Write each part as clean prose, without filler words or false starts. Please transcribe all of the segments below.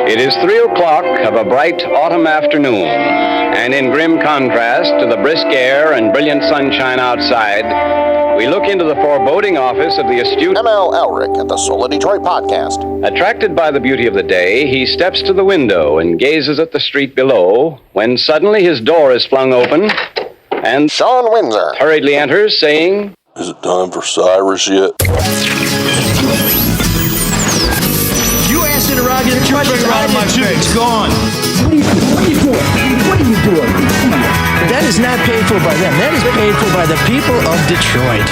It is 3 o'clock of a bright autumn afternoon, and in grim contrast to the brisk air and brilliant sunshine outside, we look into the foreboding office of the astute ML Elric at the Soul of Detroit podcast. Attracted by the beauty of the day, he steps to the window and gazes at the street below, when suddenly his door is flung open, and Shawn Windsor hurriedly enters, saying, "Is it time for Cyrus yet?" You asked interrogative question around my face. It's gone. What are you doing? What are you doing? That is not paid for by them. That is paid for by the people of Detroit.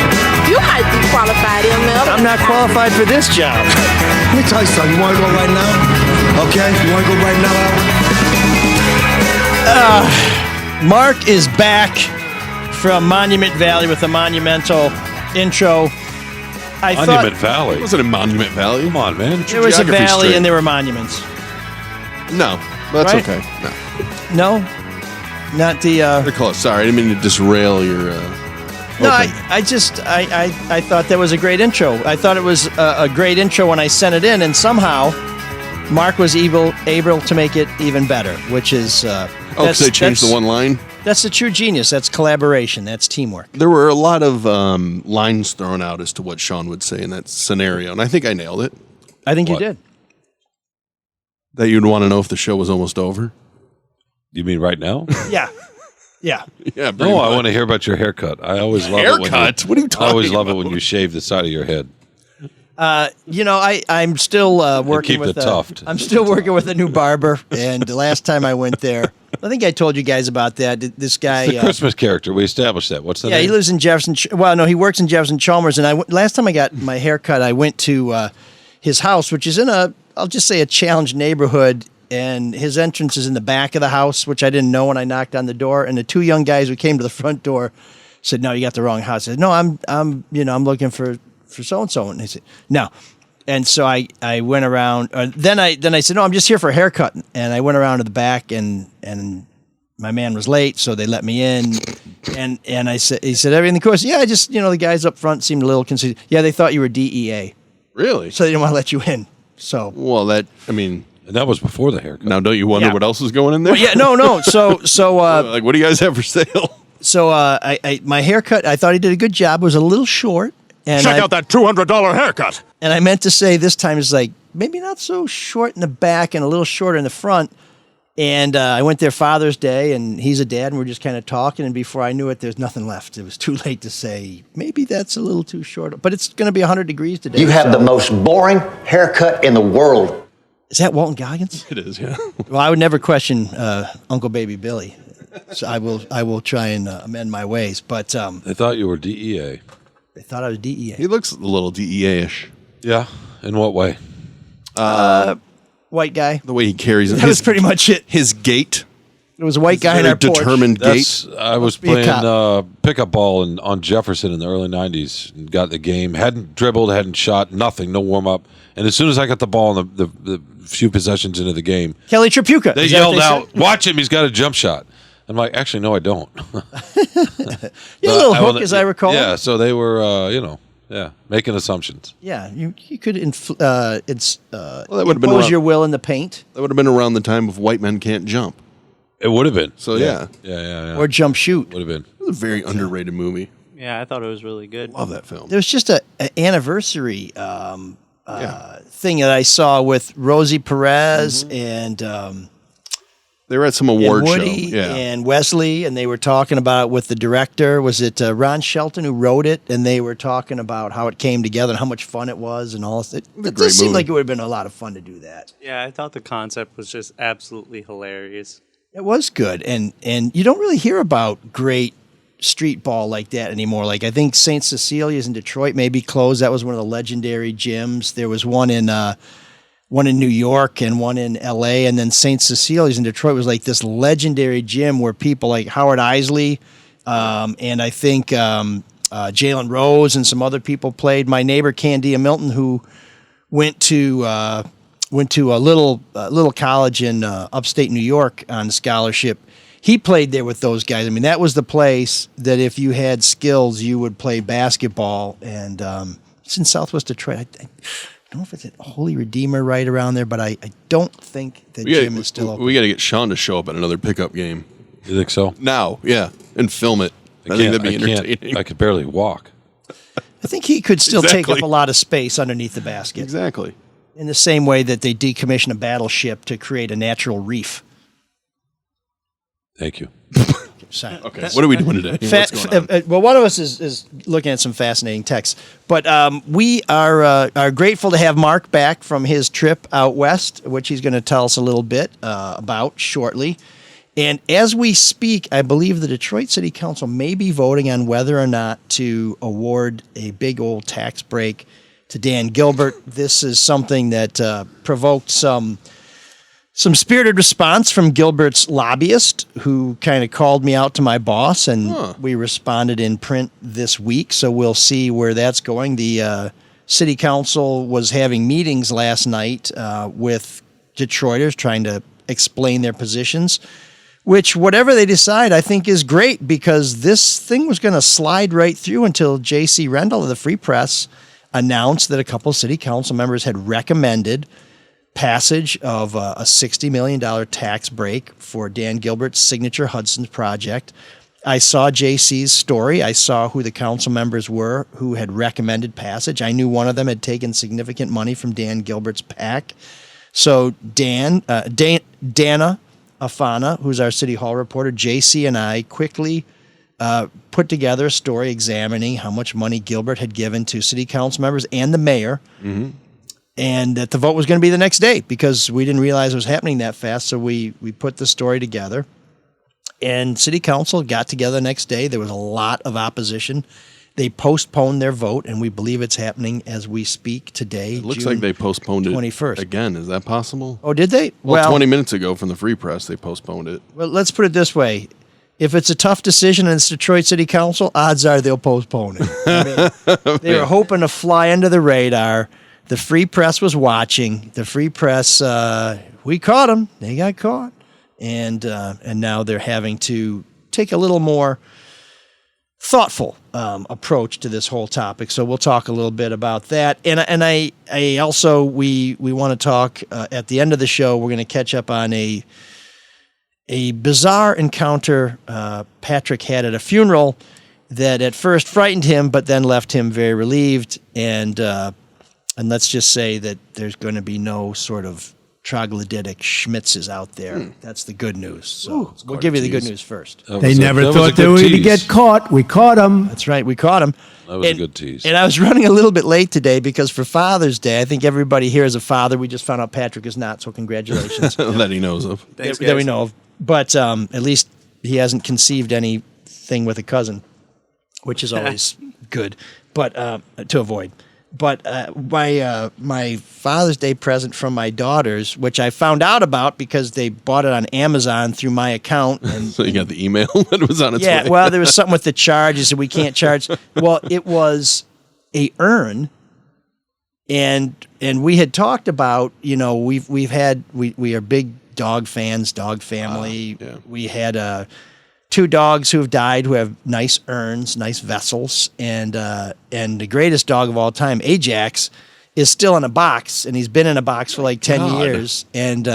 You might be qualified, ML. I'm not qualified for this job. Let me tell you something. You want to go right now? Okay? You want to go right now, Al? Mark is back from Monument Valley with a monumental intro. Monument Valley. It wasn't in Monument Valley. Come on, man. There was a valley and there were monuments. No, that's Right? okay. No? Not the... They're close. Sorry, I didn't mean to disrail your... No, I thought that was a great intro. I thought it was a great intro when I sent it in, and somehow Mark was able to make it even better, which is... because they changed the one line? That's the true genius. That's collaboration. That's teamwork. There were a lot of lines thrown out as to what Shawn would say in that scenario, and I think I nailed it. I think you did. That you'd want to know if the show was almost over? You mean right now? Yeah. Yeah. Yeah. No, I want to hear about your haircut. I always love Haircut? What are you talking I always love it about? when you shave the side of your head. I'm still working keep with the tuft. I'm still working with a new barber, and the last time I went there, I think I told you guys about that. This guy, It's the Christmas character. We established that. What's the name? he lives in Jefferson. Well, no, he works in Jefferson Chalmers. And last time I got my hair cut, I went to his house, which is in I'll just say a challenged neighborhood. And his entrance is in the back of the house, which I didn't know when I knocked on the door. And the two young guys who came to the front door said, "No, you got the wrong house." I said, "No, I'm looking for so and so." And they said, "No." And so I went around. Then I said, "No, I'm just here for a haircut." And I went around to the back, and my man was late, so they let me in. And he said, "Everything cool?" I said, "Yeah, I just the guys up front seemed a little concerned. Yeah, they thought you were DEA, Really? so they didn't want to let you in." So And that was before the haircut. now don't you wonder what else is going in there? yeah, no. So like, what do you guys have for sale? So my haircut, I thought he did a good job. It was a little short. And Check out that $200 haircut. And I meant to say this time is like maybe not so short in the back and a little shorter in the front. And I went there Father's Day, and he's a dad, and we're just kind of talking. And before I knew it, there's nothing left. It was too late to say, maybe that's a little too short. But it's going to be 100 degrees today. You have the most boring haircut in the world. Is that Walton Goggins? It is, yeah. Well, I would never question Uncle Baby Billy. So I will try and amend my ways. But They thought you were DEA. they thought I was DEA. He looks a little DEA-ish. Yeah. In what way? White guy. The way he carries it. That was pretty much it. His gait. There was a white guy in Very our porch. determined gait. I was be a playing pickup ball on Jefferson in the early 90s and got the game. Hadn't dribbled, hadn't shot, nothing, no warm-up. And as soon as I got the ball in the few possessions into the game, Kelly Tripucka. they Is that what yelled they out, said? "Watch him, he's got a jump shot." I'm like, actually, no, I don't. You had a little hook, as I recall. Yeah, so they were, making assumptions. Yeah, you could that would have been impose around, your will in the paint. that would have been around the time of White Men Can't Jump. It would have been. So, yeah. Yeah. Or jump shoot. Would have been. It was a very underrated movie. Yeah, I thought it was really good. Love that film. There was just an anniversary thing that I saw with Rosie Perez and They were at some award show. Woody Yeah. and Wesley, and they were talking about it with the director. Was it Ron Shelton who wrote it? And they were talking about how it came together and how much fun it was and all this. It just seemed like it would have been a lot of fun to do that. Yeah, I thought the concept was just absolutely hilarious. It was good, and you don't really hear about great street ball like that anymore. Like I think St. Cecilia's in Detroit may be closed. That was one of the legendary gyms. There was one in New York and one in L.A. And then St. Cecilia's in Detroit was like this legendary gym where people like Howard Isley and I think Jalen Rose and some other people played. My neighbor Candia Milton, who went to a little college in upstate New York on scholarship. He played there with those guys. I mean, that was the place that if you had skills, you would play basketball. And it's in Southwest Detroit. don't know if it's at Holy Redeemer right around there, but I don't think the gym is still open. We got to get Shawn to show up at another pickup game. You think so? Now, yeah, and film it. I think that'd be entertaining. I could barely walk. I think he could still take up a lot of space underneath the basket. Exactly. In the same way that they decommission a battleship to create a natural reef. Thank you. Sorry. Okay. What are we doing today? What's going on? Well, one of us is looking at some fascinating texts, but we are grateful to have Marc back from his trip out west, which he's going to tell us a little bit about shortly. And as we speak, I believe the Detroit City Council may be voting on whether or not to award a big old tax break to Dan Gilbert. This is something that provoked some spirited response from Gilbert's lobbyist, who kind of called me out to my boss, and we responded in print this week. So we'll see where that's going. The city council was having meetings last night with Detroiters trying to explain their positions, which whatever they decide, I think is great, because this thing was going to slide right through until J.C. Rendell of the Free Press announced that a couple of city council members had recommended passage of a $60 million tax break for Dan Gilbert's signature Hudson's project. I saw JC's story. I saw who the council members were who had recommended passage. I knew one of them had taken significant money from Dan Gilbert's PAC. So Dana Afana, who's our City Hall reporter, JC and I quickly put together a story examining how much money Gilbert had given to city council members and the mayor. Mm-hmm. And that the vote was going to be the next day, because we didn't realize it was happening that fast. So we put the story together, and city council got together the next day. There was a lot of opposition. They postponed their vote, and we believe it's happening as we speak today. It looks like they postponed 21st. It again. Is that possible? Oh, did they? Well, 20 minutes ago from the Free Press, they postponed it. Well, let's put it this way. If it's a tough decision and it's Detroit City Council, odds are they'll postpone it. I mean, they were hoping to fly under the radar. The Free Press was watching. The Free Press, we caught them. They got caught. And now they're having to take a little more thoughtful approach to this whole topic. So we'll talk a little bit about that. And I also, we want to talk at the end of the show, we're going to catch up on a bizarre encounter Patrick had at a funeral that at first frightened him, but then left him very relieved. And let's just say that there's going to be no sort of troglodytic schmitzes out there. That's the good news. So we'll give you the good news first. They never thought they were going to get caught. We caught them. That's right. We caught them. That was a good tease. And I was running a little bit late today because for Father's Day, I think everybody here is a father. We just found out Patrick is not, so congratulations. That he knows of. Thanks, that we know of. But at least he hasn't conceived anything with a cousin, which is always good, but to avoid. But my Father's Day present from my daughters, which I found out about because they bought it on Amazon through my account. And, so you got the email that was on its way? Yeah, well, there was something with the charges that we can't charge. Well, it was a urn, and we had talked about, we are big dog fans, dog family. Yeah. We had 2 dogs who have died who have nice urns, nice vessels, and the greatest dog of all time, Ajax, is still in a box, and he's been in a box for like 10 years. And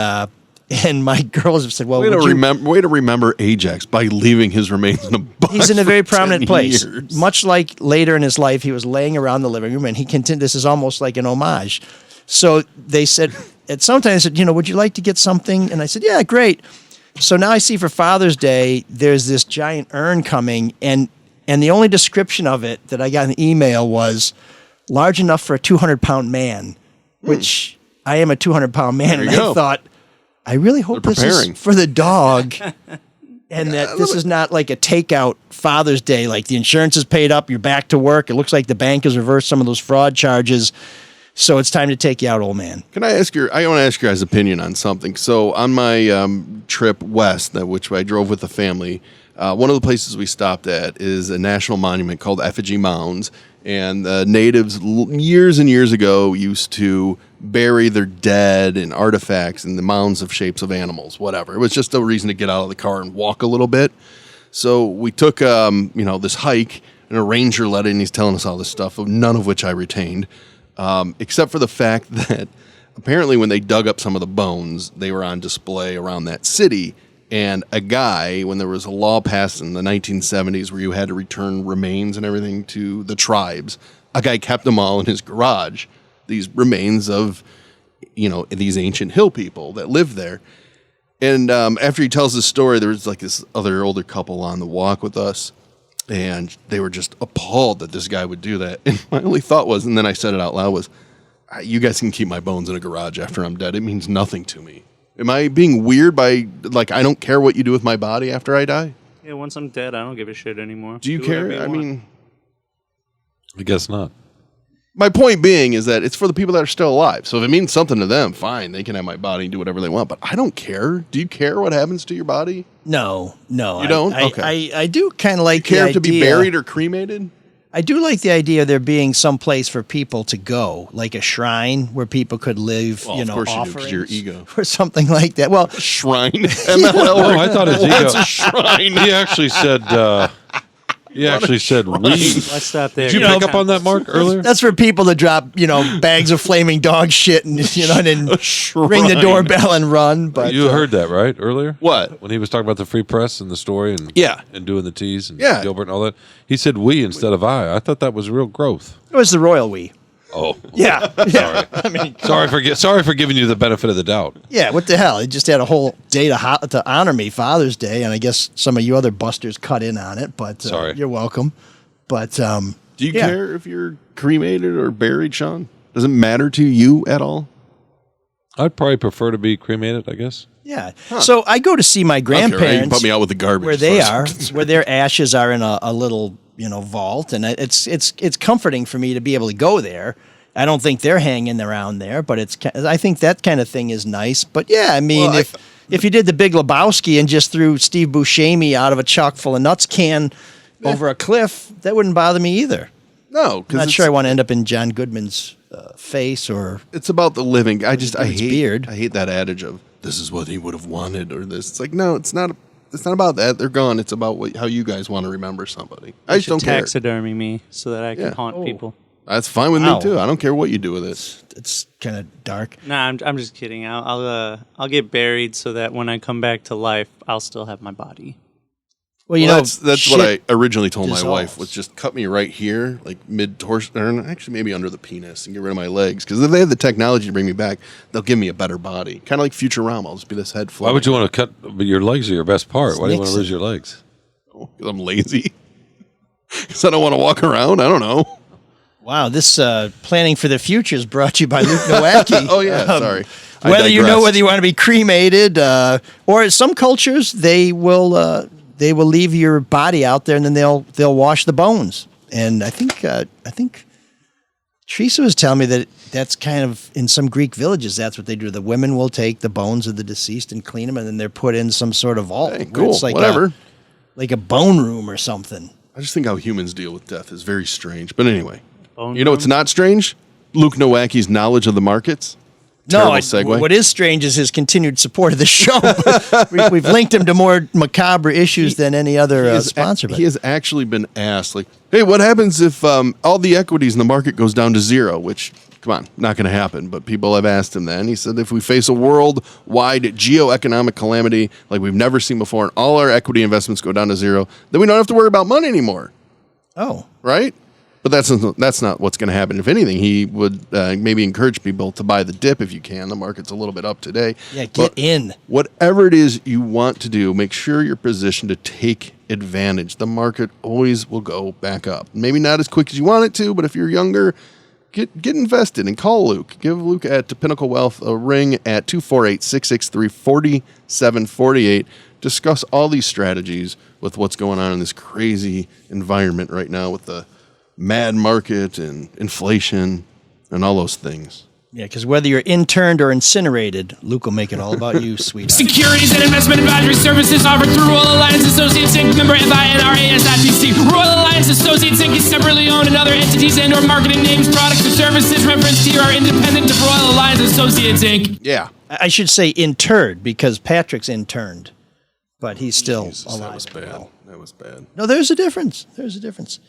my girls have said, "Well, way to remember Ajax by leaving his remains in a box." He's in a very prominent place. Years. Much like later in his life, he was laying around the living room, and he continued. This is almost like an homage. So they said, at some time, they said, would you like to get something? And I said, yeah, great. So now I see for Father's Day, there's this giant urn coming, and the only description of it that I got in the email was large enough for a 200-pound man, which I am a 200-pound man, and I thought, I really hope this is for the dog, and that this is not like a takeout Father's Day, like the insurance is paid up, you're back to work, it looks like the bank has reversed some of those fraud charges. So it's time to take you out, old man. I want to ask your guys' opinion on something. So on my trip west, which I drove with the family, one of the places we stopped at is a national monument called Effigy Mounds. And the natives years and years ago used to bury their dead and artifacts in the mounds of shapes of animals, whatever. It was just a reason to get out of the car and walk a little bit. So we took, this hike, and a ranger led it, and he's telling us all this stuff, none of which I retained. except for the fact that apparently when they dug up some of the bones, they were on display around that city. And a guy, when there was a law passed in the 1970s where you had to return remains and everything to the tribes, a guy kept them all in his garage, these remains of, these ancient hill people that lived there. And after he tells this story, there was like this other older couple on the walk with us, and they were just appalled that this guy would do that. And my only thought was, and then I said it out loud, was, you guys can keep my bones in a garage after I'm dead. It means nothing to me. Am I being weird by, I don't care what you do with my body after I die? Yeah, once I'm dead, I don't give a shit anymore. Do you care? I mean, I guess not. My point being is that it's for the people that are still alive. So if it means something to them, fine, they can have my body and do whatever they want. But I don't care. Do you care what happens to your body? No. You don't? Okay. I do kind of like do you care the to be idea- buried or cremated? I do like the idea of there being some place for people to go, like a shrine where people could live, Well, of course you do, 'cause offerings your ego. or something like that. Well, Shrine. No, I thought his ego. What's a shrine? He actually said. We. Let's stop there. Did you pick up on that, Mark, earlier? that's for people to drop, bags of flaming dog shit and and then ring the shrine. doorbell and run. But You heard that, right? Earlier? What? When he was talking about the free press and the story and and doing the teas and Yeah. Gilbert and all that. He said we instead of I. I thought that was real growth. it was the royal we. Oh. Yeah, Sorry. I mean, Sorry for giving you the benefit of the doubt. yeah. What the hell? He just had a whole day to honor me, Father's Day, and I guess some of you other busters cut in on it. But Sorry. you're welcome. But Do you care if you're cremated or buried, Sean? Does it matter to you at all? I'd probably prefer to be cremated, I guess. Yeah. So I go to see my I don't care, right? You can grandparents put me out with the garbage. where as they far are, as I'm concerned. where their ashes are in a little vault, and it's comforting for me to be able to go there. I don't think they're hanging around there, but I think that kind of thing is nice. But yeah, I mean, Well, if you did the Big Lebowski and just threw Steve Buscemi out of a chock full of nuts can over a cliff, that wouldn't bother me either. No, I'm because not sure I want to end up in John Goodman's face or it's about the living. I hate beard. I hate that adage of this is what he would have wanted or this. It's like no, it's not. It's not about that. They're gone. It's about how you guys want to remember somebody. I just don't care. Taxidermy me so that I can haunt people. That's fine with Wow. me too. I don't care what you do with it. it's kind of dark. Nah, I'm just kidding. I'll get buried so that when I come back to life, I'll still have my body. Well, that's what I originally told my dissolves. wife was just cut me right here, like mid torso, or actually maybe under the penis, and get rid of my legs. Because if they have the technology to bring me back, they'll give me a better body, kind of like Futurama. I'll just be this head. Why would you want to cut? But your legs are your best part. Why do you want to Nixon. lose your legs? Because I'm lazy. Because I don't want to walk around. I don't know. Wow, this planning for the future is brought to you by Luke Nowacki. Oh yeah, sorry. I Whether you know digressed. whether you want to be cremated, or in some cultures they will leave your body out there and then they'll wash the bones. And I think Teresa was telling me that that's kind of in some Greek villages that's what they do. The women will take the bones of the deceased and clean them, and then they're put in some sort of vault. Hey, where cool. it's like Whatever. like a bone room or something. I just think how humans deal with death is very strange. But anyway, Bone you know what's room? not strange? Luke Nowacki's knowledge of the markets. Terrible segue. What is strange is his continued support of the show. We've linked him to more macabre issues than any other sponsor. But He has actually been asked, like, hey, what happens if all the equities in the market goes down to zero? Which, come on, not going to happen. But people have asked him that. And he said, if we face a worldwide geoeconomic calamity like we've never seen before and all our equity investments go down to zero, then we don't have to worry about money anymore. oh, Right? But that's not what's going to happen. If anything, he would maybe encourage people to buy the dip if you can. The market's a little bit up today. yeah, get But in. whatever it is you want to do, make sure you're positioned to take advantage. The market always will go back up. Maybe not as quick as you want it to, but if you're younger, get invested and call Luke. Give Luke at Pinnacle Wealth a ring at 248-663-4748. Discuss all these strategies with what's going on in this crazy environment right now with the mad market and inflation and all those things. Yeah, because whether you're interned or incinerated, Luke will make it all about you, sweetheart. Securities and investment advisory services offered through Royal Alliance Associates Inc. Member FINRA/SIPC. Royal Alliance Associates Inc. is separately owned, and other entities and/or marketing names, products, or services referenced here are independent of Royal Alliance Associates Inc. Yeah. I should say interred because Patrick's interned, but he's still Jesus, alive. that was bad. That was bad. No, there's a difference. There's a difference.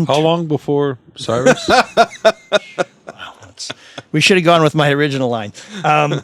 How long before Cyrus? We should have gone with my original line. And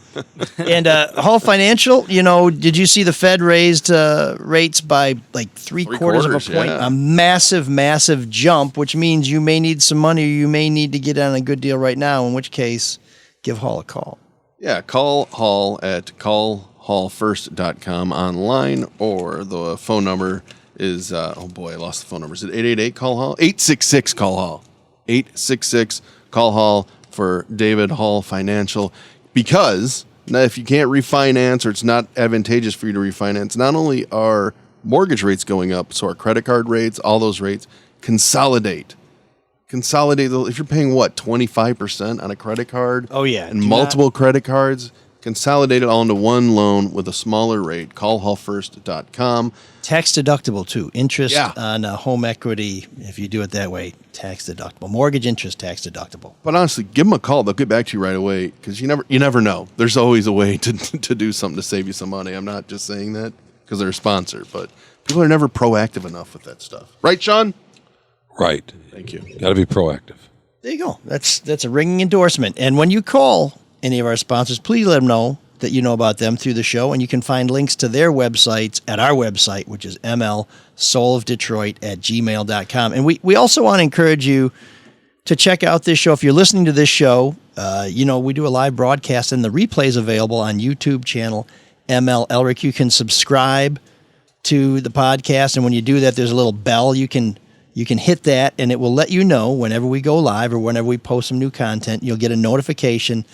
Hall Financial, did you see the Fed raised rates by like three-quarters of a point? Yeah. A massive, massive jump, which means you may need some money or you may need to get on a good deal right now, in which case, give Hall a call. Yeah, call Hall at callhallfirst.com online, or the phone number is, I lost the phone number. Is it 888-CALL-HALL? 866-CALL-HALL. 866-CALL-HALL for David Hall Financial. Because now if you can't refinance or it's not advantageous for you to refinance, not only are mortgage rates going up, so are credit card rates, all those rates, consolidate. If you're paying, 25% on a credit card? Oh, yeah. And multiple credit cards, consolidate it all into one loan with a smaller rate. Callhallfirst.com. Tax deductible, too. Interest on home equity, if you do it that way, tax deductible. Mortgage interest, tax deductible. But honestly, give them a call. They'll get back to you right away, because you never know. There's always a way to do something to save you some money. I'm not just saying that because they're a sponsor, but people are never proactive enough with that stuff. Right, Shawn? Right. Thank you. Got to be proactive. There you go. That's a ringing endorsement. And when you call any of our sponsors, please let them know that you know about them through the show, and you can find links to their websites at our website, which is mlsoulofdetroit@gmail.com. And we also want to encourage you to check out this show. If you're listening to this show, we do a live broadcast, and the replay is available on YouTube channel ML Elric. You can subscribe to the podcast, and when you do that, there's a little bell. You can hit that, and it will let you know whenever we go live or whenever we post some new content. You'll get a notification.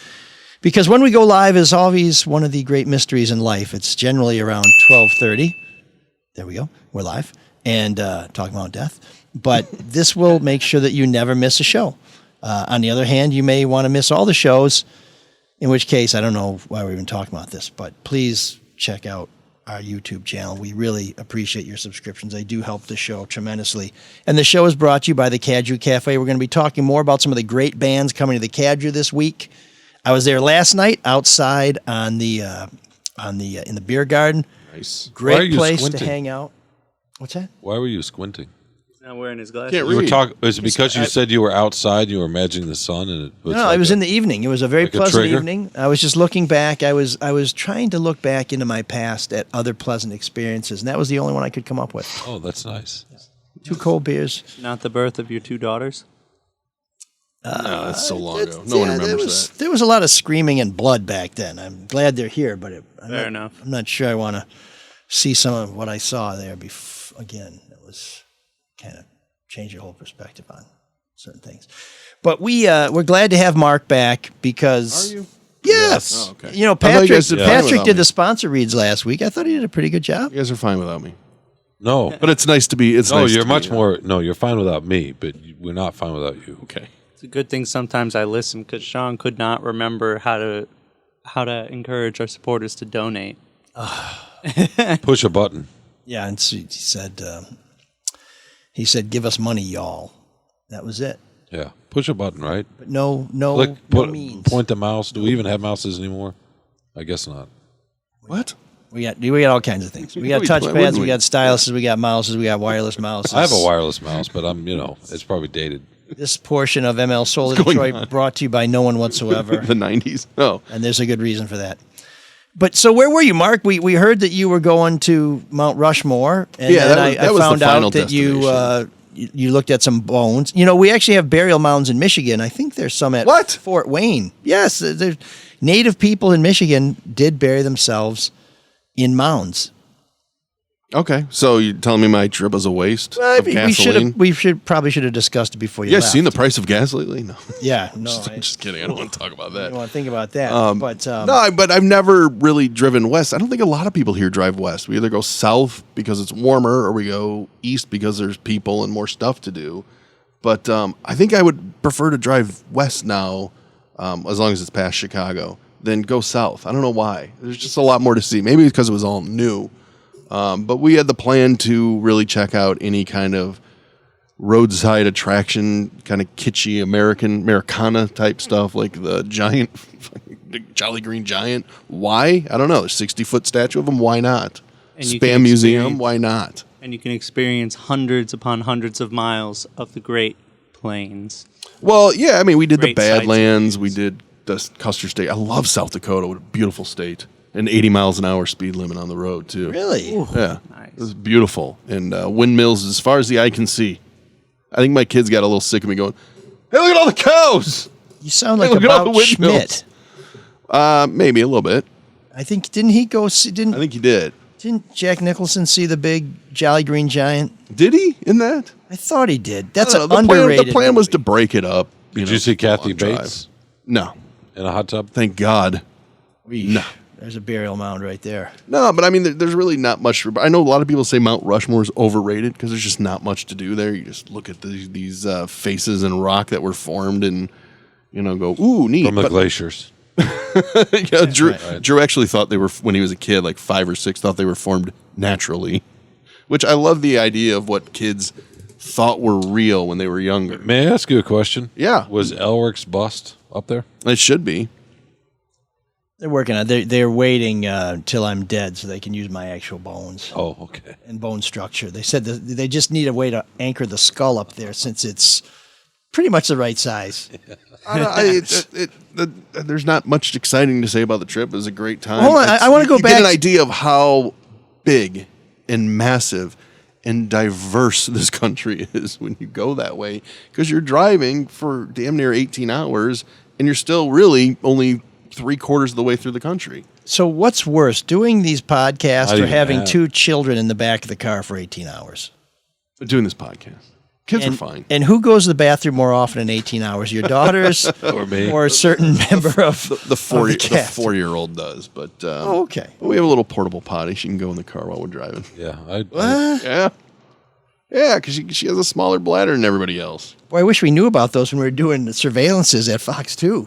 Because when we go live is always one of the great mysteries in life. It's generally around 12:30. There we go. We're live and talking about death. But this will make sure that you never miss a show. On the other hand, you may want to miss all the shows, in which case, I don't know why we're even talking about this, but please check out our YouTube channel. We really appreciate your subscriptions. They do help the show tremendously. And the show is brought to you by the Cadre Cafe. We're going to be talking more about some of the great bands coming to the Cadre this week. I was there last night outside in the beer garden. Nice. Great place to hang out. What's that? Why were you squinting? He's not wearing his glasses. Can't You were read. is it because you said you were outside, you were imagining the sun, and it was No, it was in the evening. It was a very like a pleasant trigger? evening. I was just looking back. I was trying to look back into my past at other pleasant experiences, and that was the only one I could come up with. Oh, that's nice. 2 cold beers. Not the birth of your 2 daughters? No, that's so long ago. No one remembers that. There was a lot of screaming and blood back then. I'm glad they're here, but Fair enough. I'm not sure I want to see some of what I saw there again. It was kind of change your whole perspective on certain things. But we're glad to have Mark back because... Are you? Yes. Oh, okay. You know, I thought you guys did fine Patrick without did me. the sponsor reads last week. I thought he did a pretty good job. You guys are fine without me. No. But it's nice to be... No, nice you're to much be, more... No, you're fine without me, but we're not fine without you. Okay. It's a good thing sometimes I listen because Shawn could not remember how to encourage our supporters to donate. Push a button. Yeah, and so he said, "Give us money, y'all." That was it. Yeah. Push a button, right? But no means. Point the mouse. Do we even have mouses anymore? I guess not. What? We got all kinds of things. We got touchpads, we got styluses, we got mouses, we got wireless mouses. I have a wireless mouse, but it's probably dated. This portion of ML Soul of Detroit brought to you by no one whatsoever. The 90s. Oh. And there's a good reason for that. But so where were you, Mark? We heard that you were going to Mount Rushmore, and Yeah, then that was I found the final out that destination. you looked at some bones. You know, we actually have burial mounds in Michigan. I think there's some at Fort Wayne. Yes, there's native people in Michigan did bury themselves in mounds. Okay, so you're telling me my trip was a waste of gasoline? We probably should have discussed it before you You guys left. seen the price of gas lately? No. Yeah, no. just kidding. I don't want to talk about that. I don't want to think about that. No, but I've never really driven west. I don't think a lot of people here drive west. We either go south because it's warmer, or we go east because there's people and more stuff to do. But I think I would prefer to drive west now, as long as it's past Chicago, than go south. I don't know why. There's just a lot more to see. Maybe because it was all new. But we had the plan to really check out any kind of roadside attraction, kind of kitschy Americana type stuff, like the giant, Jolly Green Giant. Why? I don't know. 60-foot statue of him. Why not? Spam Museum. Why not? And you can experience hundreds upon hundreds of miles of the Great Plains. Well, yeah. I mean, we did the Great sights and Badlands. views. We did Custer State. I love South Dakota. What a beautiful state. An 80 miles an hour speed limit on the road, too. Really? Ooh, yeah. Nice. It was beautiful. And windmills as far as the eye can see. I think my kids got a little sick of me going, hey, look at all the cows. You sound like about Schmidt. Maybe a little bit. I think, didn't he go see, I think he did. Didn't Jack Nicholson see the big Jolly Green Giant? Did he in that? I thought he did. That's an underrated. The plan was to break it up. Did you see Kathy Bates? No. In a hot tub? Thank God. No. There's a burial mound right there. No, but I mean, there's really not much. I know a lot of people say Mount Rushmore is overrated because there's just not much to do there. You just look at these faces and rock that were formed and, go, ooh, neat. From the glaciers. Yeah, Drew actually thought they were, when he was a kid, like 5 or 6, thought they were formed naturally, which I love the idea of what kids thought were real when they were younger. May I ask you a question? Yeah. Was Elric's bust up there? It should be. They're working on it. They're waiting till I'm dead so they can use my actual bones. Oh, okay. And bone structure. They said that they just need a way to anchor the skull up there since it's pretty much the right size. There's not much exciting to say about the trip. It was a great time. Hold on, I want to go back. Get an idea of how big and massive and diverse this country is when you go that way, because you're driving for damn near 18 hours and you're still really only 3/4 of the way through the country. So what's worse, doing these podcasts or having 2 children in the back of the car for 18 hours? Doing this podcast. Kids are fine. And who goes to the bathroom more often in 18 hours? Your daughters or me? Or a certain member of the 4-year-old does. But okay. We have a little portable potty. She can go in the car while we're driving. Yeah. Yeah, because she has a smaller bladder than everybody else. Boy, I wish we knew about those when we were doing the surveillances at Fox 2.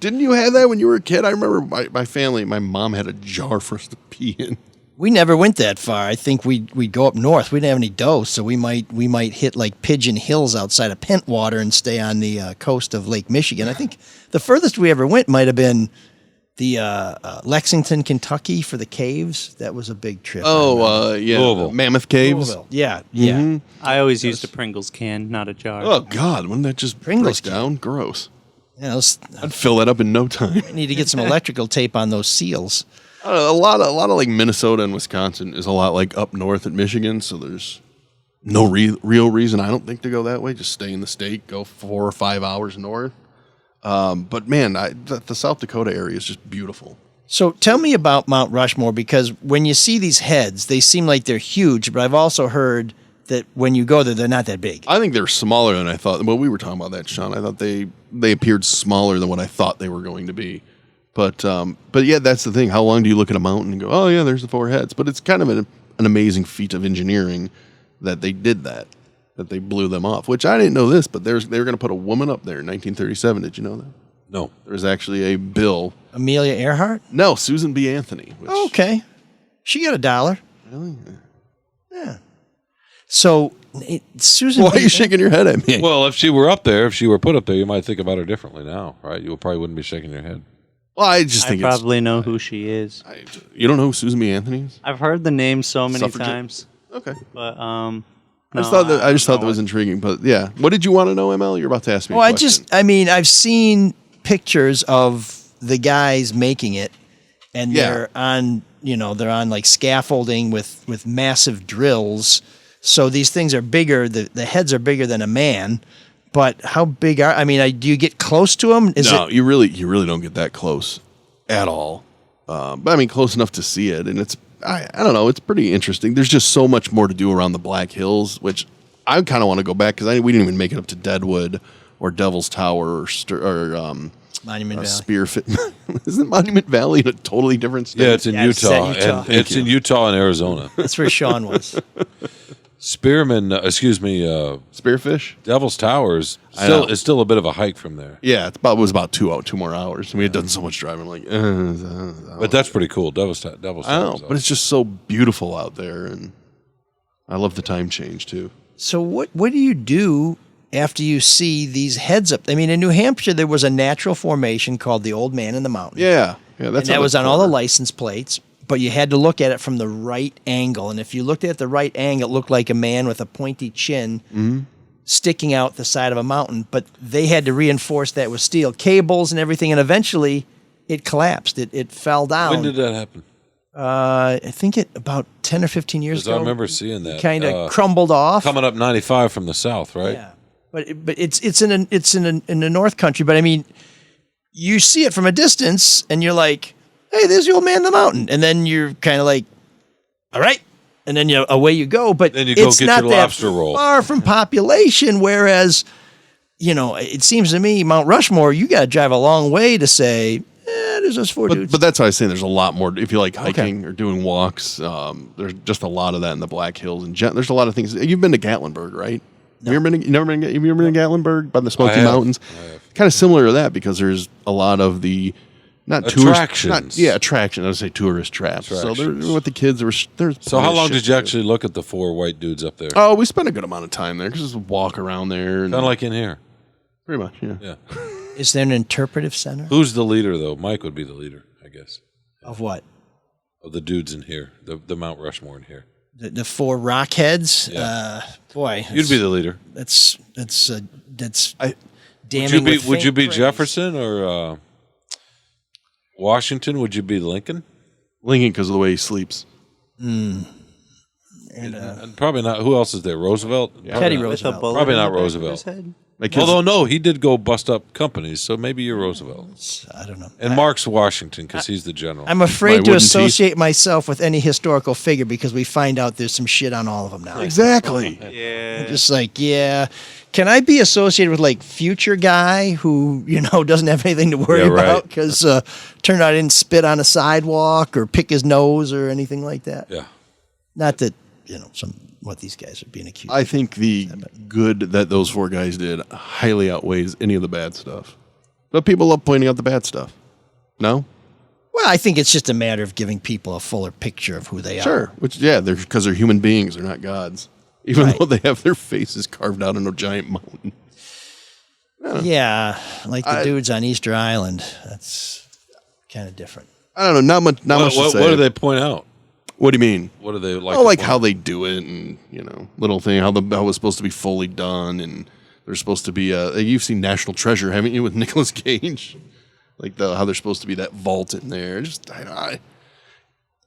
Didn't you have that when you were a kid? I remember my family, my mom had a jar for us to pee in. We never went that far. I think we'd go up north. We didn't have any dough, so we might hit like Pigeon Hills outside of Pentwater and stay on the coast of Lake Michigan. I think the furthest we ever went might have been the Lexington, Kentucky for the caves. That was a big trip. Oh, yeah. Louisville. Mammoth Caves. Louisville. Yeah, yeah. Mm-hmm. I always used a Pringles can, not a jar. Oh, God. Wouldn't that just Pringles break down? Gross. Yeah, I'd fill that up in no time. I need to get some electrical tape on those seals. A lot of like Minnesota and Wisconsin is a lot like up north at Michigan, so there's no real reason I don't think to go that way. Just stay in the state, go 4 or 5 hours north. But man, the South Dakota area is just beautiful. So tell me about Mount Rushmore, because when you see these heads, they seem like they're huge, but I've also heard that when you go there, they're not that big. I think they're smaller than I thought. Well, we were talking about that, Shawn. I thought they appeared smaller than what I thought they were going to be. But yeah, that's the thing. How long do you look at a mountain and go, oh yeah, there's the 4 heads? But it's kind of an amazing feat of engineering that they did that they blew them off. Which I didn't know this, but they were going to put a woman up there in 1937. Did you know that? No. There was actually a bill. Amelia Earhart? No, Susan B. Anthony. Oh, okay. She got $1. Really? Yeah. So Susan. Why are you shaking your head at me? Well, if she were up there, if she were put up there, you might think about her differently now, right? You probably wouldn't be shaking your head. Well, I just think I probably know who she is. You don't know who Susan B. Anthony is? I've heard the name so many Suffragette? times. Okay. But I just thought that was intriguing. But yeah, what did you want to know, ML? You're about to ask me. Well, a question. I've seen pictures of the guys making it, and they're on like scaffolding with massive drills. So these things are bigger. The heads are bigger than a man. But how big do you get close to them? You really don't get that close at all. But I mean, close enough to see it, and it's I don't know, it's pretty interesting. There's just so much more to do around the Black Hills, which I kind of want to go back because we didn't even make it up to Deadwood or Devil's Tower or Monument Valley. Spearfit. Isn't Monument Valley in a totally different state? Yeah, it's in Utah. It's in Utah and Arizona. That's where Shawn was. Spearfish? Devil's Tower is still a bit of a hike from there. Yeah, it was about 2 more hours. And we had done so much driving. But that's pretty cool. Devil's Tower. I know, but it's just so beautiful out there. And I love the time change, too. So what do you do after you see these heads up? I mean, in New Hampshire, there was a natural formation called the Old Man in the Mountain. Yeah. That was on all the license plates. But you had to look at it from the right angle. And if you looked at the right angle, it looked like a man with a pointy chin. Mm-hmm. sticking out the side of a mountain, but they had to reinforce that with steel cables and everything, and eventually it collapsed. It fell down. When did that happen? I think it about 10 or 15 years ago. I remember seeing that. Kind of crumbled off. Coming up 95 from the south, right? Yeah. But it's in the North Country. But I mean, you see it from a distance, and you're like, "Hey, there's the old man in the mountain," and then you're kind of like, "All right," and then away you go. But then you go it's get not your that lobster roll. far from population. Whereas, it seems to me Mount Rushmore, you got to drive a long way to say, there's those four dudes. But that's why I was saying there's a lot more. If you like hiking or doing walks, there's just a lot of that in the Black Hills. And there's a lot of things. You've been to Gatlinburg, right? No. Have you ever been to Gatlinburg by the Smoky Mountains? Kind of similar to that because there's a lot of the attractions. Attractions. I would say tourist traps. So they're with the kids. So how long did you actually look at the four white dudes up there? Oh, we spent a good amount of time there. Just walk around there. Kind of like in here. Pretty much, yeah. Is there an interpretive center? Who's the leader, though? Mike would be the leader, I guess. Of what? Of the dudes in here, the Mount Rushmore in here. The four rockheads. Yeah. Boy, you'd be the leader. That's damning. Would you be Jefferson or Washington? Would you be Lincoln? Lincoln because of the way he sleeps. And probably not. Who else is there? Roosevelt. Teddy Roosevelt. Probably not Roosevelt. Although no, he did go bust up companies, so maybe you're Roosevelt. I don't know. And Mark's Washington because he's the general. I'm afraid to associate myself with any historical figure because we find out there's some shit on all of them now. Exactly. Yeah. I'm just like, can I be associated with like future guy who doesn't have anything to worry about because turned out he didn't spit on a sidewalk or pick his nose or anything like that? Yeah. Not that what these guys are being accused. I think the good that those four guys did highly outweighs any of the bad stuff. But people love pointing out the bad stuff. No? Well, I think it's just a matter of giving people a fuller picture of who they are. Sure. Because they're human beings. They're not gods. Even though they have their faces carved out on a giant mountain. Yeah, like the dudes on Easter Island. That's kind of different. I don't know. Not much to say. What do they point out? What do you mean? What do they like? Oh, like how they do it, and little thing how it's supposed to be fully done, and there's supposed to be you've seen National Treasure, haven't you, with Nicolas Cage? Like how there's supposed to be that vault in there. Just I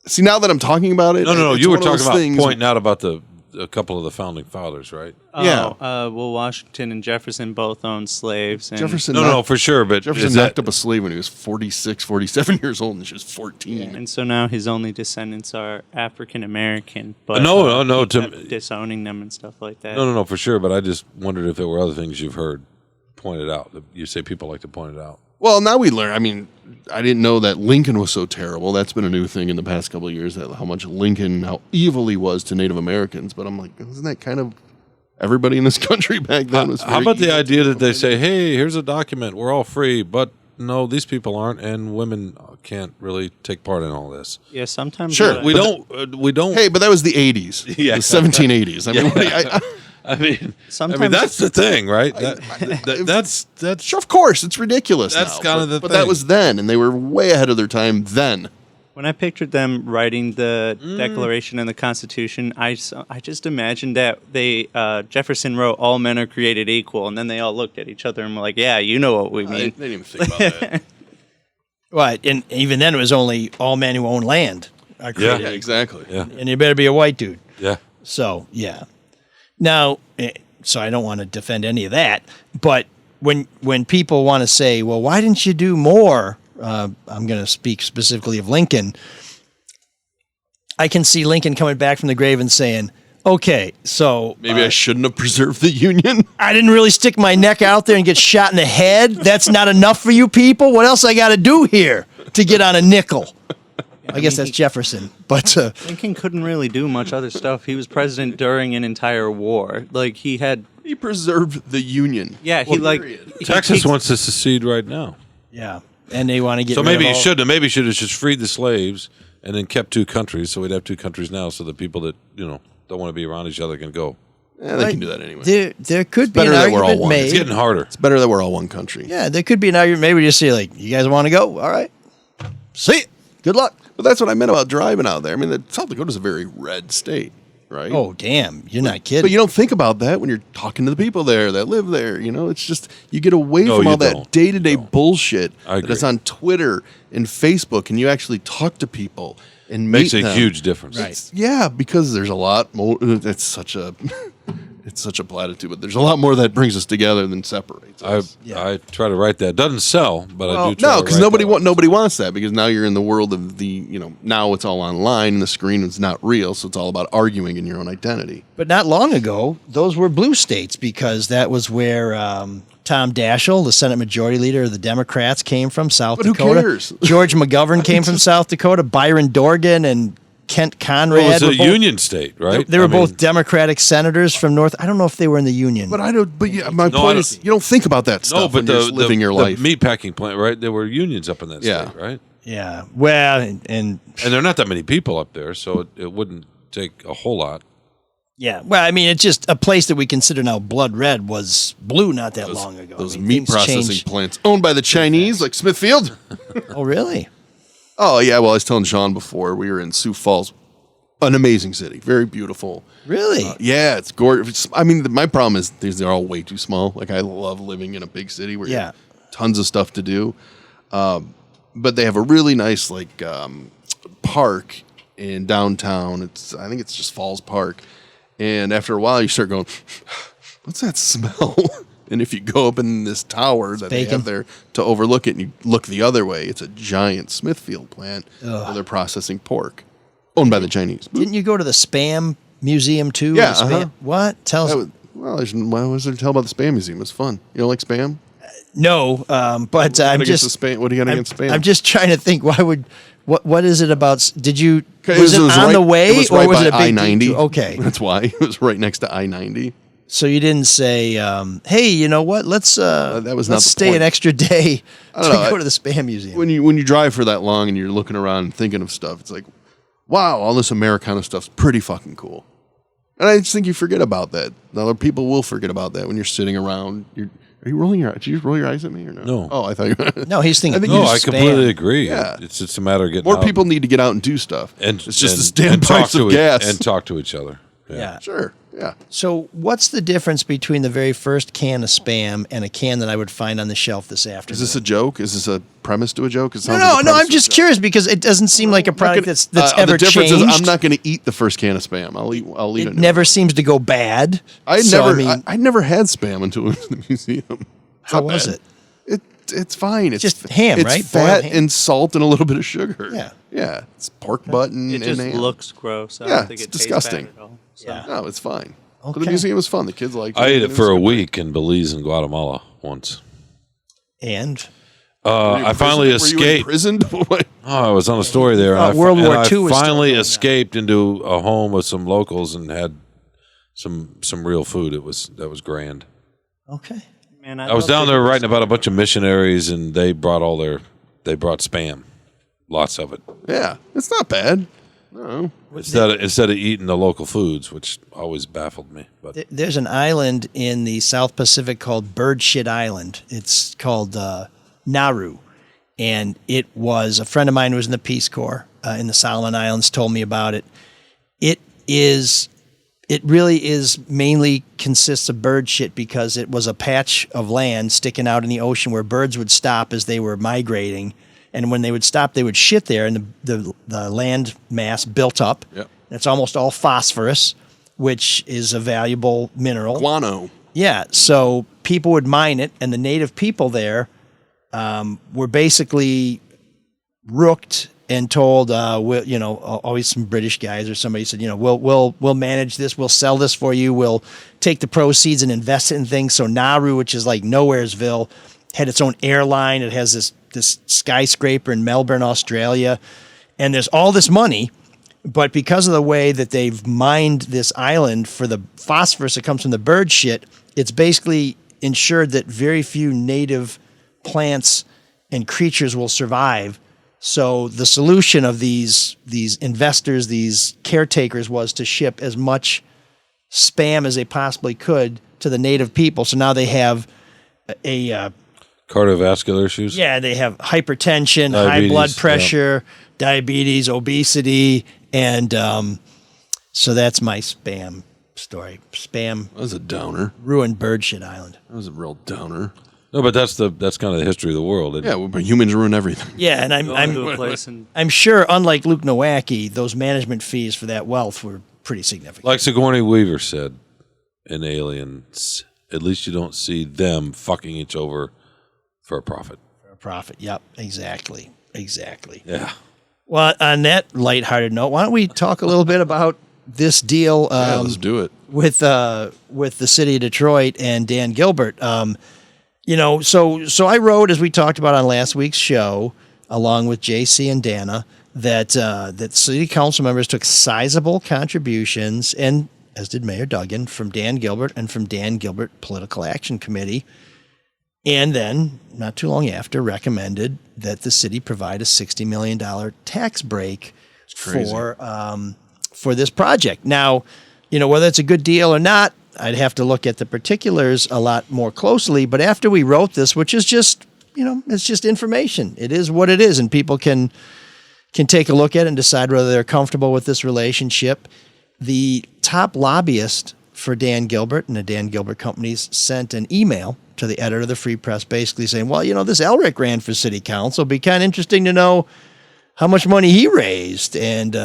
see now that I'm talking about it. No. You were talking about pointing out about a couple of the founding fathers, right? Oh, well, Washington and Jefferson both owned slaves. And Jefferson, no, for sure. But Jefferson knocked up a slave when he was 46, 47 years old, and she was 14. Yeah, and so now his only descendants are African American. But no, disowning them and stuff like that. No, for sure. But I just wondered if there were other things you've heard pointed out. You say people like to point it out. Well, now we learn. I mean, I didn't know that Lincoln was so terrible. That's been a new thing in the past couple of years, that how evil he was to Native Americans. But I'm like, isn't that kind of everybody in this country back then? How about the idea that they say, hey, here's a document, we're all free, but no, these people aren't, and women can't really take part in all this. Yeah, sometimes. Sure. We don't. Hey, but that was the 80s. Yeah. The 1780s. I mean, sometimes that's the thing, right? That's sure, of course, it's ridiculous. That's kind of the but thing. that was then, and they were way ahead of their time then. When I pictured them writing the Declaration and the Constitution, I just imagined that Jefferson wrote "All men are created equal," and then they all looked at each other and were like, "Yeah, you know what we mean." They didn't even think about that. Right, and even then it was only all men who own land are created. Yeah, exactly. Yeah, and you better be a white dude. Yeah. So now, so I don't want to defend any of that, but when people want to say, well, why didn't you do more? I'm going to speak specifically of Lincoln. I can see Lincoln coming back from the grave and saying, okay, so maybe I shouldn't have preserved the Union. I didn't really stick my neck out there and get shot in the head. That's not enough for you people. What else I got to do here to get on a nickel? I guess that's Jefferson, but Lincoln couldn't really do much other stuff. He was president during an entire war. Like he preserved the Union. Yeah, Texas wants to secede right now. Yeah, and they want to get. So maybe he should have. Maybe he should have just freed the slaves and then kept two countries. So we'd have two countries now. So the people that don't want to be around each other can go. Yeah, they can do that anyway. There could be an argument made. It's getting harder. It's better that we're all one country. Yeah, there could be an argument. Maybe just say like, you guys want to go? All right, see you. Good luck. But that's what I meant about driving out there. I mean, South Dakota's a very red state, right? Oh, damn. You're not kidding. But you don't think about that when you're talking to the people there that live there. It's just, you get away from all that day-to-day bullshit that is on Twitter and Facebook, and you actually talk to people and meet them. Makes a huge difference. Right. Yeah, because there's a lot more. It's such a platitude, but there's a lot more that brings us together than separates us. I try to write that. Doesn't sell, but I do try no, to because write nobody wants that, because now you're in the world of now it's all online and the screen is not real, so it's all about arguing in your own identity. But not long ago, those were blue states, because that was where Tom Daschle, the Senate Majority Leader of the Democrats, came from, South Dakota. Who cares? George McGovern came from South Dakota. Byron Dorgan and Kent Conrad. It was a union state, right? They were both Democratic senators from North. I don't know if they were in the union. But my point is, you don't think about that stuff when you're living your life. The meatpacking plant, right? There were unions up in that state, right? Yeah. Well, and there are not that many people up there, so it wouldn't take a whole lot. Yeah. Well, I mean, it's just a place that we consider now blood red was blue not that long ago. Those meat processing plants owned by the Chinese, like Smithfield. Oh, really? Oh, yeah. Well, I was telling Shawn before, we were in Sioux Falls, an amazing city, very beautiful. Really? Yeah, it's gorgeous. I mean, my problem is they're all way too small. Like, I love living in a big city where you have tons of stuff to do. But they have a really nice, park in downtown. I think it's just Falls Park. And after a while, you start going, what's that smell? And if you go up in this tower that they have there to overlook it, and you look the other way, it's a giant Smithfield plant where they're processing pork, owned by the Chinese. Didn't you go to the Spam Museum too? Yeah. Spam? What? Tell us. What was there to tell about the Spam Museum? It was fun. You don't like Spam? No, but I'm just. What do you got against Spam? I'm just trying to think. What is it about? Did you? Was it on the way, it was right or was by it a big I-90? Okay, that's why it was right next to I-90. So you didn't say, "Hey, you know what? Let's stay an extra day to go to the Spam Museum." When you drive for that long and you're looking around and thinking of stuff, it's like, wow, all this Americana stuff's pretty fucking cool. And I just think you forget about that. Other people will forget about that when you're sitting around. Are you rolling your eyes? Did you just roll your eyes at me or no? No. Oh, I thought you were. No, he's thinking. I completely agree. Yeah. It's just a matter of getting more out people need to get out and do stuff. And it's just the damn price of gas. And talk to each other. Yeah. Sure. Yeah. So what's the difference between the very first can of Spam and a can that I would find on the shelf this afternoon? Is this a joke? Is this a premise to a joke? No. I'm just curious because it doesn't seem like a product that's ever changed. The difference is I'm not going to eat the first can of Spam. I'll eat it. It never seems to go bad. I never had Spam until it was in the museum. How was it? It's fine. It's just ham, it's right? It's fat and salt and a little bit of sugar. Yeah. Yeah. It's pork butt and It just ham. looks gross. I Yeah, don't think it's it disgusting. tastes bad at all. So. Yeah. No, it's fine. Okay. But the museum was fun. The kids liked it. I ate it for a week in Belize and Guatemala once. And? I finally escaped. Were you imprisoned? I was on a story there. World War II was finally escaped into a home with some locals and had some real food. That was grand. Okay. Man, I was down there writing about a bunch of missionaries, and they brought Spam, lots of it. Yeah, it's not bad. No. Instead of eating the local foods, which always baffled me. But there's an island in the South Pacific called Bird Shit Island. It's called Nauru, and it was a friend of mine who was in the Peace Corps in the Solomon Islands told me about it. It really is mainly consists of bird shit because it was a patch of land sticking out in the ocean where birds would stop as they were migrating. And when they would stop, they would shit there, and the land mass built up. Yep. It's almost all phosphorus, which is a valuable mineral. Guano. Yeah, so people would mine it, and the native people there were basically rooked and told, always some British guys or somebody said, we'll manage this, we'll sell this for you, we'll take the proceeds and invest it in things. So Nauru, which is like Nowheresville, had its own airline. It has this skyscraper in Melbourne, Australia, and there's all this money. But because of the way that they've mined this island for the phosphorus that comes from the bird shit, it's basically ensured that very few native plants and creatures will survive. So the solution of these investors, these caretakers, was to ship as much Spam as they possibly could to the native people. So now they have a cardiovascular issues? Yeah, they have hypertension, diabetes, high blood pressure, diabetes, obesity, and So that's my spam story. Spam That was a downer. ruined Birdshit Island. That was a real downer. No, but that's kind of the history of the world. Yeah, well, but humans ruin everything. Yeah, and Going to a place and I'm sure, unlike Luke Nowacki, those management fees for that wealth were pretty significant. Like Sigourney Weaver said in Aliens, at least you don't see them fucking each over for a profit. For a profit. Yep, exactly. Yeah. Well, on that lighthearted note, why don't we talk a little bit about this deal Let's do it. with the city of Detroit and Dan Gilbert. So I wrote, as we talked about on last week's show, along with JC and Dana, that city council members took sizable contributions, and as did Mayor Duggan, from Dan Gilbert and from Dan Gilbert Political Action Committee, and then not too long after recommended that the city provide a $60 million tax break for this project. Now, whether it's a good deal or not, I'd have to look at the particulars a lot more closely. But after we wrote this, which is just, it's just information. It is what it is, and people can take a look at it and decide whether they're comfortable with this relationship. The top lobbyist for Dan Gilbert and the Dan Gilbert companies sent an email to the editor of the Free Press basically saying, well, this Elric ran for city council. It'd be kind of interesting to know how much money he raised and